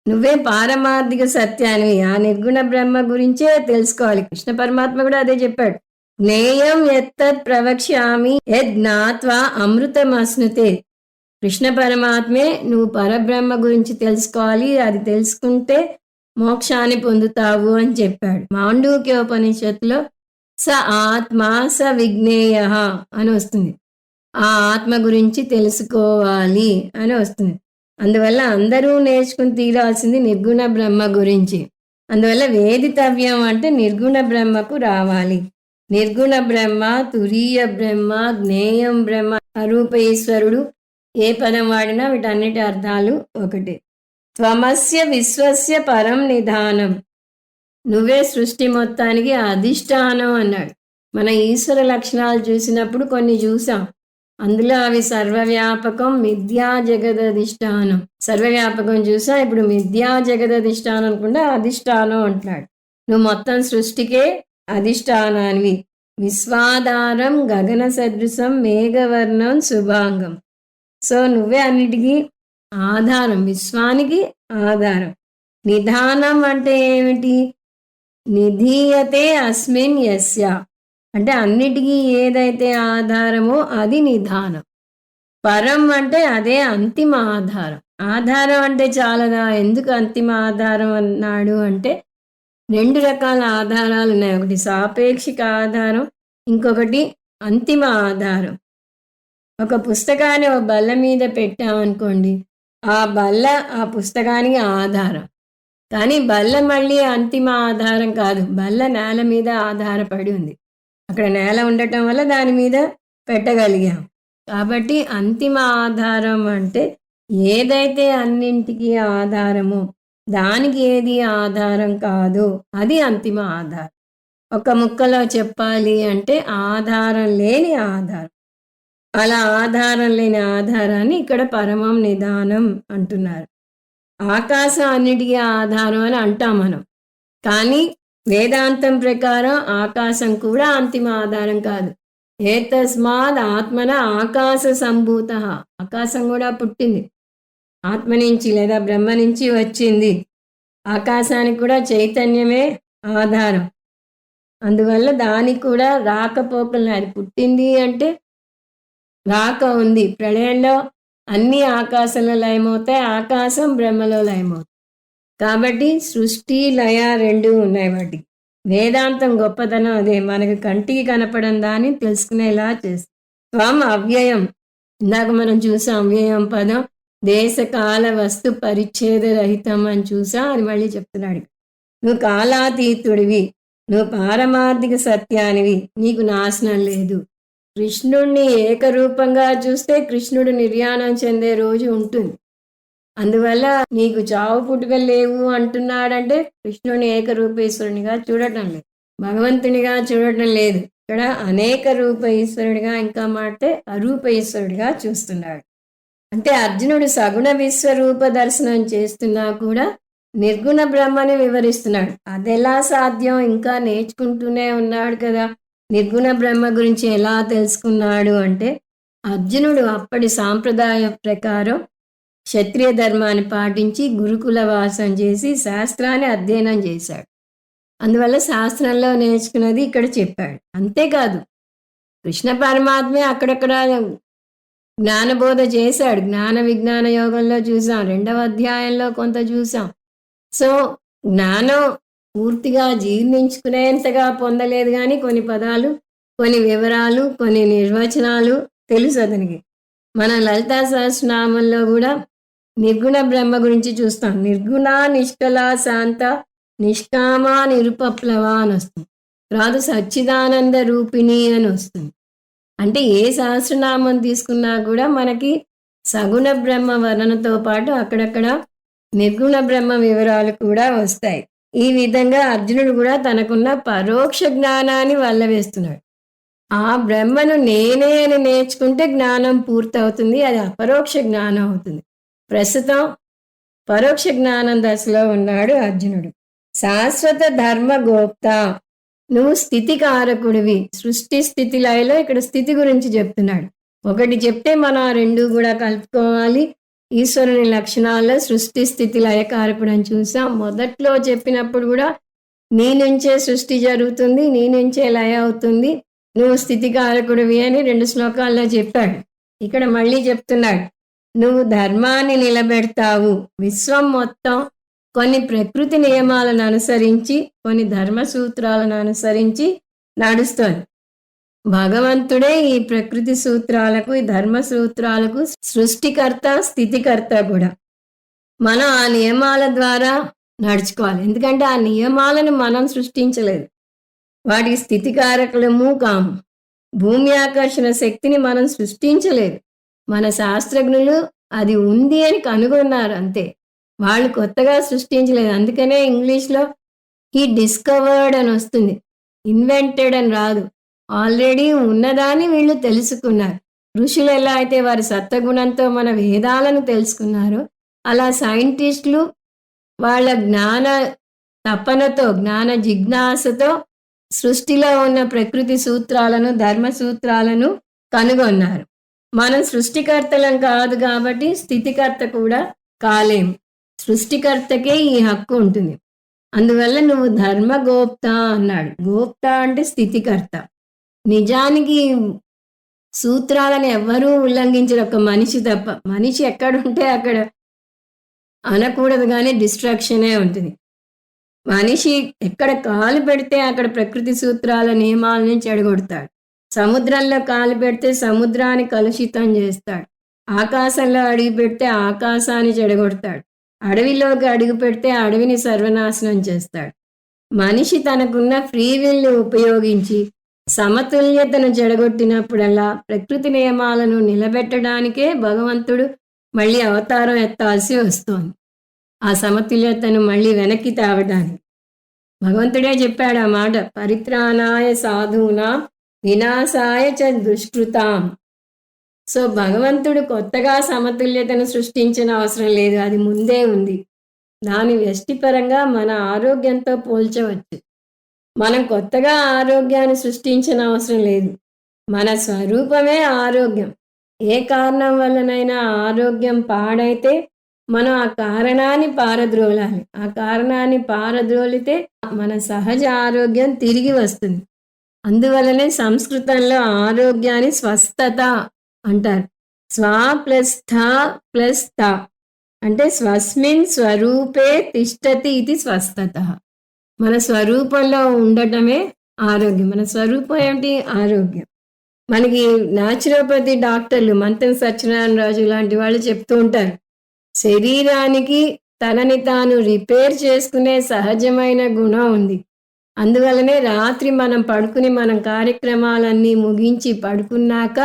నువ్వే పారమార్థిక సత్యానివి, ఆ నిర్గుణ బ్రహ్మ గురించే తెలుసుకోవాలి. కృష్ణ పరమాత్మ కూడా అదే చెప్పాడు, జ్ఞేయం యత్తత్ ప్రవక్ష్యామి యద్ జ్ఞాత్వా అమృతమశ్నుతే. కృష్ణ పరమాత్మే నువ్వు పరబ్రహ్మ గురించి తెలుసుకోవాలి, అది తెలుసుకుంటే మోక్షాన్ని పొందుతావు అని చెప్పాడు. మాండూక్యోపనిషత్తులో స ఆత్మ స విజ్ఞేయ అని వస్తుంది. ఆ ఆత్మ గురించి తెలుసుకోవాలి అని వస్తుంది. అందువల్ల అందరూ నేర్చుకుని తీరాల్సింది నిర్గుణ బ్రహ్మ గురించి. అందువల్ల వేదితవ్యం అంటే నిర్గుణ బ్రహ్మకు రావాలి. నిర్గుణ బ్రహ్మ, తురీయ బ్రహ్మ, జ్ఞేయం బ్రహ్మ, అరూప ఈశ్వరుడు, ఏ పదం వాడినా వీటన్నిటి అర్థాలు ఒకటే. త్వమస్య విశ్వస్య పరం నిధానం, నువ్వే సృష్టి మొత్తానికి అధిష్టానం అన్నాడు. మన ఈశ్వర లక్షణాలు చూసినప్పుడు కొన్ని చూసాం, అందులో అవి సర్వవ్యాపకం, మిథ్యా జగదధిష్టానం. సర్వవ్యాపకం చూసా, ఇప్పుడు మిథ్యా జగదధిష్టానం కూడా అధిష్టానం అంటున్నాడు. నువ్వు మొత్తం సృష్టికే అధిష్టానానివి. విశ్వాధారం గగన సదృశం మేఘవర్ణం శుభాంగం. సో నువ్వే అన్నిటికీ ఆధారం, విశ్వానికి ఆధారం. నిధానం అంటే ఏమిటి? నిధీయతే అస్మిన్ యస్య, అంటే అన్నిటికీ ఏదైతే ఆధారమో అది నిధానం. పరం అంటే అదే అంతిమ ఆధారం. ఆధారం అంటే చాలదా, ఎందుకు అంతిమ ఆధారం అన్నాడు అంటే 2 రకాల ఆధారాలు ఉన్నాయి. ఒకటి సాపేక్షిక ఆధారం, ఇంకొకటి అంతిమ ఆధారం. ఒక పుస్తకాన్ని ఒక బల్ల మీద పెట్టామనుకోండి, ఆ బల్ల ఆ పుస్తకానికి ఆధారం. కానీ బల్ల మళ్ళీ అంతిమ ఆధారం కాదు. బల్ల నేల మీద ఆధారపడి ఉంది. అక్కడ నేల ఉండటం వల్ల దాని మీద పెట్టగలిగాం. కాబట్టి అంతిమ ఆధారం అంటే ఏదైతే అన్నింటికి ఆధారమో దానికి ఏది ఆధారం కాదో అది అంతిమ ఆధారం. ఒక ముక్కలో చెప్పాలి అంటే ఆధారం లేని ఆధారం. అలా ఆధారం లేని ఆధారాన్ని ఇక్కడ పరమం నిదానం అంటున్నారు. ఆకాశం అన్నిటికీ ఆధారం అని అంటాం మనం. కానీ వేదాంతం ప్రకారం ఆకాశం కూడా అంతిమ ఆధారం కాదు. ఏతస్మాద్ ఆత్మన ఆకాశ సంభూత. ఆకాశం కూడా పుట్టింది ఆత్మ నుంచి లేదా బ్రహ్మ నుంచి వచ్చింది. ఆకాశానికి కూడా చైతన్యమే ఆధారం. అందువల్ల దానికి కూడా రాకపోకలు, అది పుట్టింది అంటే రాక ఉంది. ప్రళయంలో అన్ని ఆకాశంలో లయమవుతాయి, ఆకాశం బ్రహ్మలో లయమవుతాయి. కాబట్టి సృష్టి లయ రెండు ఉన్నాయి వాటికి. వేదాంతం గొప్పతనం అదే, మనకు కంటికి కనపడం దాన్ని తెలుసుకునేలా చేస్తుంది. త్వం అవ్యయం, ఇందాక మనం చూసాం అవ్యయం పదం, దేశకాల వస్తు పరిచ్ఛేద రహితం అని చూసాం. అది మళ్ళీ చెప్తున్నాడు. నువ్వు కాలాతీతుడివి, నువ్వు పారమార్థిక సత్యానివి, నీకు నాశనం లేదు. కృష్ణుణ్ణి ఏకరూపంగా చూస్తే కృష్ణుడు నిర్యాణం చెందే రోజు ఉంటుంది. అందువల్ల నీకు చావు పుట్టుకలు లేవు అంటున్నాడంటే కృష్ణుని ఏకరూపేశ్వరునిగా చూడటం లేదు, భగవంతునిగా చూడటం లేదు. ఇక్కడ అనేక రూప ఈశ్వరుడిగా, ఇంకా మాటే అరూప ఈశ్వరుడిగా చూస్తున్నాడు. అంటే అర్జునుడు సగుణ విశ్వరూప దర్శనం చేస్తున్నా కూడా నిర్గుణ బ్రహ్మని వివరిస్తున్నాడు. అదెలా సాధ్యం? ఇంకా నేర్చుకుంటూనే ఉన్నాడు కదా. నిర్గుణ బ్రహ్మ గురించి ఎలా తెలుసుకున్నాడు అంటే, అర్జునుడు అప్పటి సాంప్రదాయ ప్రకారం క్షత్రియ ధర్మాన్ని పాటించి గురుకుల వాసం చేసి శాస్త్రాన్ని అధ్యయనం చేశాడు. అందువల్ల శాస్త్రంలో నేర్చుకున్నది ఇక్కడ చెప్పాడు. అంతేకాదు కృష్ణ పరమాత్మే అక్కడక్కడ జ్ఞానబోధ చేశాడు. జ్ఞాన విజ్ఞాన యోగంలో చూసాం, 2వ అధ్యాయంలో కొంత చూసాం. సో జ్ఞానం పూర్తిగా జీర్ణించుకునేంతగా పొందలేదు, కానీ కొన్ని పదాలు, కొన్ని వివరాలు, కొన్ని నిర్వచనాలు తెలుసు అతనికి. మన లలితా సహస్రనామంలో కూడా నిర్గుణ బ్రహ్మ గురించి చూస్తాం. నిర్గుణ నిష్కల శాంత నిష్కామ నిరుపప్లవ అని వస్తుంది. తర్వాత సచ్చిదానంద రూపిణి అని వస్తుంది. అంటే ఏ సహస్రనామం తీసుకున్నా కూడా మనకి సగుణ బ్రహ్మ వర్ణనతో పాటు అక్కడక్కడ నిర్గుణ బ్రహ్మ వివరాలు కూడా వస్తాయి. ఈ విధంగా అర్జునుడు కూడా తనకున్న పరోక్ష జ్ఞానాన్ని వల్లవేస్తున్నాడు. ఆ బ్రహ్మను నేనే అని నేర్చుకుంటే జ్ఞానం పూర్తవుతుంది, అది అపరోక్ష జ్ఞానం అవుతుంది. ప్రస్తుతం పరోక్ష జ్ఞానం దశలో ఉన్నాడు అర్జునుడు. శాశ్వత ధర్మ గోప్త, నువ్వు స్థితి కారకుడివి. సృష్టి స్థితి లయలో ఇక్కడ స్థితి గురించి చెప్తున్నాడు. ఒకటి చెప్తే మనం ఆ రెండు కూడా కలుపుకోవాలి. ఈశ్వరుని లక్షణాల్లో సృష్టి స్థితి లయకారకుడు అని చూసాం. మొదట్లో చెప్పినప్పుడు కూడా నీ నుంచే సృష్టి జరుగుతుంది, నీ నుంచే లయ అవుతుంది, నువ్వు స్థితికారకుడివి అని 2 శ్లోకాల్లో చెప్పాడు. ఇక్కడ మళ్ళీ చెప్తున్నాడు, నువ్వు ధర్మాన్ని నిలబెడతావు. విశ్వం మొత్తం కొన్ని ప్రకృతి నియమాలను అనుసరించి, కొన్ని ధర్మ సూత్రాలను అనుసరించి నడుస్తోంది. భగవంతుడే ఈ ప్రకృతి సూత్రాలకు, ఈ ధర్మ సూత్రాలకు సృష్టికర్త, స్థితికర్త కూడా. మనం ఆ నియమాల ద్వారా నడుచుకోవాలి. ఎందుకంటే ఆ నియమాలను మనం సృష్టించలేదు, వాటి స్థితికారకులము కాము. భూమి ఆకర్షణ శక్తిని మనం సృష్టించలేదు, మన శాస్త్రజ్ఞులు అది ఉంది అని కనుగొన్నారు అంతే, వాళ్ళు కొత్తగా సృష్టించలేదు. అందుకనే ఇంగ్లీష్లో హీ డిస్కవర్డ్ అని వస్తుంది, ఇన్వెంటెడ్ అని రాదు. ఆల్రెడీ ఉన్నదాన్ని వీళ్ళు తెలుసుకున్నారు. ఋషులు ఎలా అయితే వారి సత్వగుణంతో మన వేదాలను తెలుసుకున్నారో, అలా సైంటిస్టులు వాళ్ళ జ్ఞాన తపనతో, జ్ఞాన జిజ్ఞాసతో సృష్టిలో ఉన్న ప్రకృతి సూత్రాలను, ధర్మ సూత్రాలను కనుగొన్నారు. మనం సృష్టికర్తలం కాదు కాబట్టి స్థితికర్త కూడా కాలేము. సృష్టికర్తకే ఈ హక్కు ఉంటుంది. అందువల్ల నువ్వు ధర్మ గోప్త అన్నాడు. గోప్త అంటే స్థితికర్త. నిజానికి సూత్రాలను ఎవ్వరూ ఉల్లంఘించరు, ఒక మనిషి తప్ప. మనిషి ఎక్కడుంటే అక్కడ అనకూడదు, కానీ డిస్ట్రాక్షనే ఉంటుంది. మనిషి ఎక్కడ కాలు పెడితే అక్కడ ప్రకృతి సూత్రాల నియమాలని చెడగొడతాడు. సముద్రంలో కాలు పెడితే సముద్రాన్ని కలుషితం చేస్తాడు. ఆకాశంలో అడుగు పెడితే ఆకాశాన్ని చెడగొడతాడు. అడవిలోకి అడుగు పెడితే అడవిని సర్వనాశనం చేస్తాడు. మనిషి తనకున్న ఫ్రీ విల్ని ఉపయోగించి సమతుల్యతను చెడగొట్టినప్పుడల్లా ప్రకృతి నియమాలను నిలబెట్టడానికే భగవంతుడు మళ్ళీ అవతారం ఎత్తాల్సి వస్తోంది. ఆ సమతుల్యతను మళ్ళీ వెనక్కి తేవడానికి. భగవంతుడే చెప్పాడు ఆ మాట, పరిత్రాణాయ సాధూనాం వినాశాయ చ దుష్కృతాం. సో భగవంతుడు కొత్తగా సమతుల్యతను సృష్టించిన అవసరం లేదు, అది ముందే ఉంది. దాని వ్యష్టిపరంగా మన ఆరోగ్యంతో పోల్చవచ్చు. మనం కొత్తగా ఆరోగ్యాన్ని సృష్టించిన అవసరం లేదు. మన స్వరూపమే ఆరోగ్యం. ఏ కారణం వల్లనైనా ఆరోగ్యం పాడైతే మనం ఆ కారణాన్ని పారద్రోలాలి. ఆ కారణాన్ని పారద్రోలితే మన సహజ ఆరోగ్యం తిరిగి వస్తుంది. అందువల్లనే సంస్కృతంలో ఆరోగ్యాన్ని స్వస్థత అంటారు. స్వ ప్లస్ స్థ ప్లస్ త అంటే స్వస్మిన్ స్వరూపే తిష్టతి ఇది స్వస్థత. మన స్వరూపంలో ఉండటమే ఆరోగ్యం. మన స్వరూపం ఏమిటి? ఆరోగ్యం. మనకి న్యాచురోపతి డాక్టర్లు మంతం సత్యనారాయణ రాజు లాంటి వాళ్ళు చెప్తూ ఉంటారు, శరీరానికి తనని తాను రిపేర్ చేసుకునే సహజమైన గుణం ఉంది. అందువల్లనే రాత్రి మనం పడుకుని మనం కార్యక్రమాలన్నీ ముగించి పడుకున్నాక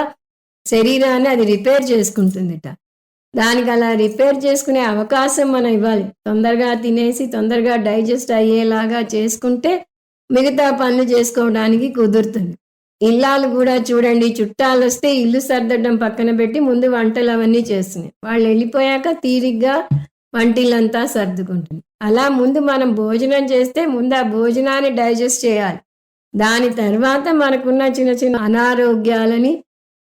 శరీరాన్ని అది రిపేర్ చేసుకుంటుందిట. దానికి అలా రిపేర్ చేసుకునే అవకాశం మనం ఇవ్వాలి. తొందరగా తినేసి తొందరగా డైజెస్ట్ అయ్యేలాగా చేసుకుంటే మిగతా పనులు చేసుకోవడానికి కుదురుతుంది. ఇల్లాలు కూడా చూడండి, చుట్టాలు వస్తే ఇల్లు సర్దడం పక్కన పెట్టి ముందు వంటలు అవన్నీ చేస్తున్నాయి. వాళ్ళు వెళ్ళిపోయాక తీరిగ్గా వంటిల్లంతా సర్దుకుంటుంది. అలా ముందు మనం భోజనం చేస్తే ముందు ఆ భోజనాన్ని డైజెస్ట్ చేయాలి. దాని తర్వాత మనకున్న చిన్న చిన్న అనారోగ్యాలని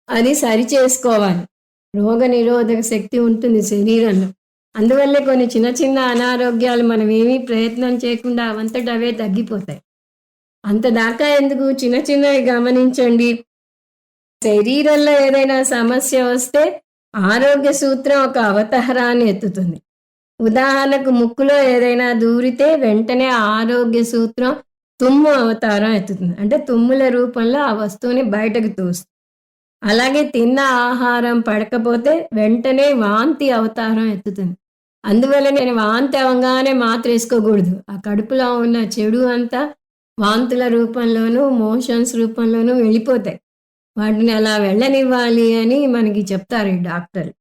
అది సరి చేసుకోవాలి. రోగ నిరోధక శక్తి ఉంటుంది శరీరంలో. అందువల్లే కొన్ని చిన్న చిన్న అనారోగ్యాలు మనం ఏమీ ప్రయత్నం చేయకుండా అవంతట అవే తగ్గిపోతాయి. అంత దాకా ఎందుకు, చిన్న చిన్నవి గమనించండి. శరీరంలో ఏదైనా సమస్య వస్తే ఆరోగ్య సూత్రం ఒక అవతారాన్ని ఎత్తుతుంది. ఉదాహరణకు ముక్కులో ఏదైనా దూరితే వెంటనే ఆరోగ్య సూత్రం తుమ్ము అవతారం ఎత్తుతుంది. అంటే తుమ్ముల రూపంలో ఆ వస్తువుని బయటకు తోస్తుంది. అలాగే తిన్న ఆహారం పడకపోతే వెంటనే వాంతి అవతారం ఎత్తుతుంది. అందువల్ల నేను వాంతి అవంగానే మాత్ర వేసుకోకూడదు. ఆ కడుపులో ఉన్న చెడు అంతా వాంతుల రూపంలోనూ మోషన్స్ రూపంలోనూ వెళ్ళిపోతాయి. వాటిని అలా వెళ్ళనివ్వాలి అని మనకి చెప్తారు ఈ డాక్టర్లు.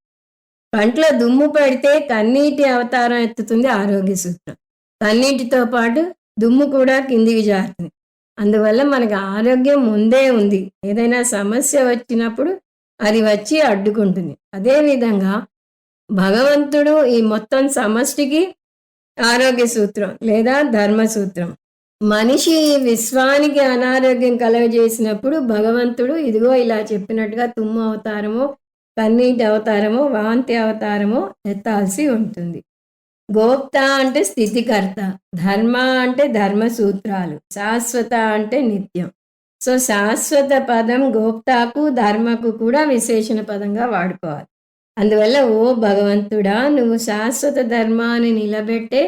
కంట్లో దుమ్ము పడితే కన్నీటి అవతారం ఎత్తుతుంది ఆరోగ్య సూత్రం. కన్నీటితో పాటు దుమ్ము కూడా కిందికి జారుతుంది. అందువల్ల మనకు ఆరోగ్యం ముందే ఉంది. ఏదైనా సమస్య వచ్చినప్పుడు అది వచ్చి అడ్డుకుంటుంది. అదేవిధంగా భగవంతుడు ఈ మొత్తం సమష్టికి ఆరోగ్య సూత్రం లేదా ధర్మ సూత్రం. మనిషి విశ్వానికి అనారోగ్యం కలగజేసినప్పుడు భగవంతుడు ఇదిగో ఇలా చెప్పినట్టుగా తుమ్ము అవతారమో కన్నీటి అవతారమో వాంతి అవతారమో ఎత్తాల్సి ఉంటుంది. గోప్త అంటే స్థితికర్త, ధర్మ అంటే ధర్మ సూత్రాలు, శాశ్వత అంటే నిత్యం. సో శాశ్వత పదం గోప్తాకు ధర్మకు కూడా విశేషణ పదంగా వాడుకోవాలి. అందువల్ల ఓ భగవంతుడా, నువ్వు శాశ్వత ధర్మాన్ని నిలబెట్టే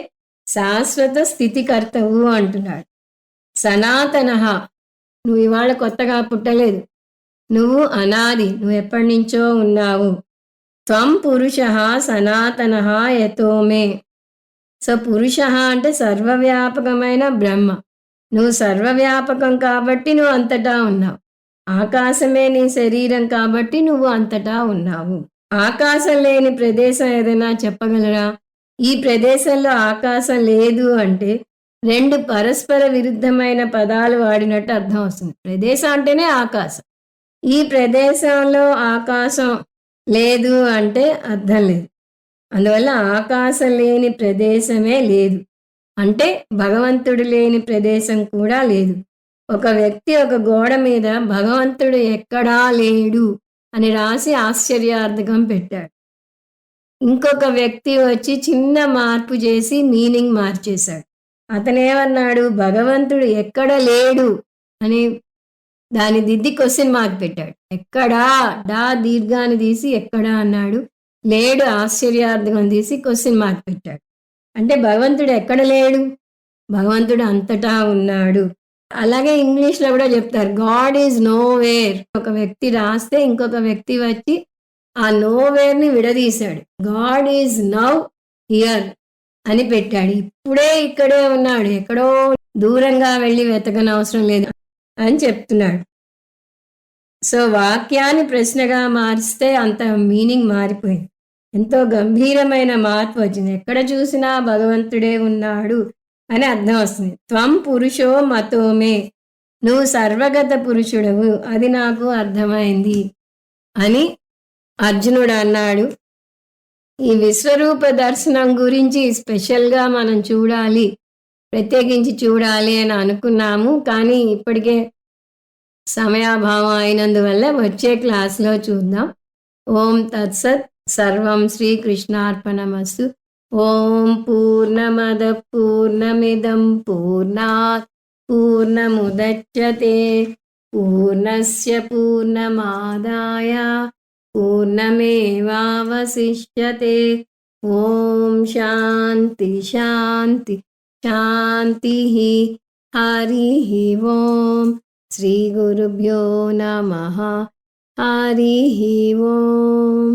శాశ్వత స్థితికర్తవు అంటున్నాడు. సనాతన, నువ్వు ఇవాళ కొత్తగా పుట్టలేదు, నువ్వు అనాది, నువ్వు ఎప్పటి నుంచో ఉన్నావు. త్వం పురుష సనాతన యతోమే. సో పురుష అంటే సర్వవ్యాపకమైన బ్రహ్మ. నువ్వు సర్వవ్యాపకం కాబట్టి నువ్వు అంతటా ఉన్నావు. ఆకాశమే నీ శరీరం కాబట్టి నువ్వు అంతటా ఉన్నావు. ఆకాశం లేని ప్రదేశం ఏదైనా చెప్పగలరా? ఈ ప్రదేశంలో ఆకాశం లేదు అంటే రెండు పరస్పర విరుద్ధమైన పదాలు వాడినట్టు అర్థం వస్తుంది. ప్రదేశం అంటేనే ఆకాశం. ఈ ప్రదేశంలో ఆకాశం లేదు అంటే అర్థం లేదు. అందువల్ల ఆకాశం లేని ప్రదేశమే లేదు అంటే భగవంతుడు లేని ప్రదేశం కూడా లేదు. ఒక వ్యక్తి ఒక గోడ మీద భగవంతుడు ఎక్కడా లేడు అని రాసి ఆశ్చర్యార్థకం పెట్టాడు. ఇంకొక వ్యక్తి వచ్చి చిన్న మార్పు చేసి మీనింగ్ మార్చేశాడు. అతనేమన్నాడు, భగవంతుడు ఎక్కడ లేడు అని దాని దిద్ది క్వశ్చన్ మార్క్ పెట్టాడు. ఎక్కడా, డా దీర్ఘాన్ని తీసి ఎక్కడా అన్నాడు. లేడు ఆశ్చర్యార్థకం తీసి క్వశ్చన్ మార్క్ పెట్టాడు. అంటే భగవంతుడు ఎక్కడ లేడు? భగవంతుడు అంతటా ఉన్నాడు. అలాగే ఇంగ్లీష్‌లో కూడా చెప్తారు. God is nowhere. ఒక వ్యక్తి రాస్తే ఇంకొక వ్యక్తి వచ్చి ఆ నోవేర్‌ని విడదీశాడు. గాడ్ ఈజ్ నౌ హియర్ అని పెట్టాడు. ఇప్పుడే ఇక్కడే ఉన్నాడు. ఎక్కడో దూరంగా వెళ్లి వెతకనవసరం లేదు అని చెప్తున్నాడు. సో వాక్యాన్ని ప్రశ్నగా మారిస్తే అంత మీనింగ్ మారిపోయింది. ఎంతో గంభీరమైన మార్పు వచ్చింది. ఎక్కడ చూసినా భగవంతుడే ఉన్నాడు అని అర్థం వస్తుంది. త్వం పురుషో మతోమే, నువ్వు సర్వగత పురుషుడవు, అది నాకు అర్థమైంది అని అర్జునుడు అన్నాడు. ఈ విశ్వరూప దర్శనం గురించి స్పెషల్గా మనం చూడాలి, ప్రత్యేకించి చూడాలి అని అనుకున్నాము. కానీ ఇప్పటికే సమయాభావం అయినందువల్ల వచ్చే క్లాస్లో చూద్దాం. ఓం తత్సత్. సర్వం శ్రీకృష్ణార్పణమస్తు. ఓం పూర్ణమద పూర్ణమిదం పూర్ణాత్ పూర్ణముదచ్యతే పూర్ణస్య పూర్ణమాదాయ పూర్ణమేవావశిష్యతే. ఓం శాంతి శాంతి శాంతి. హరి ఓం. శ్రీ గురుభ్యో నమః. హరి ఓం.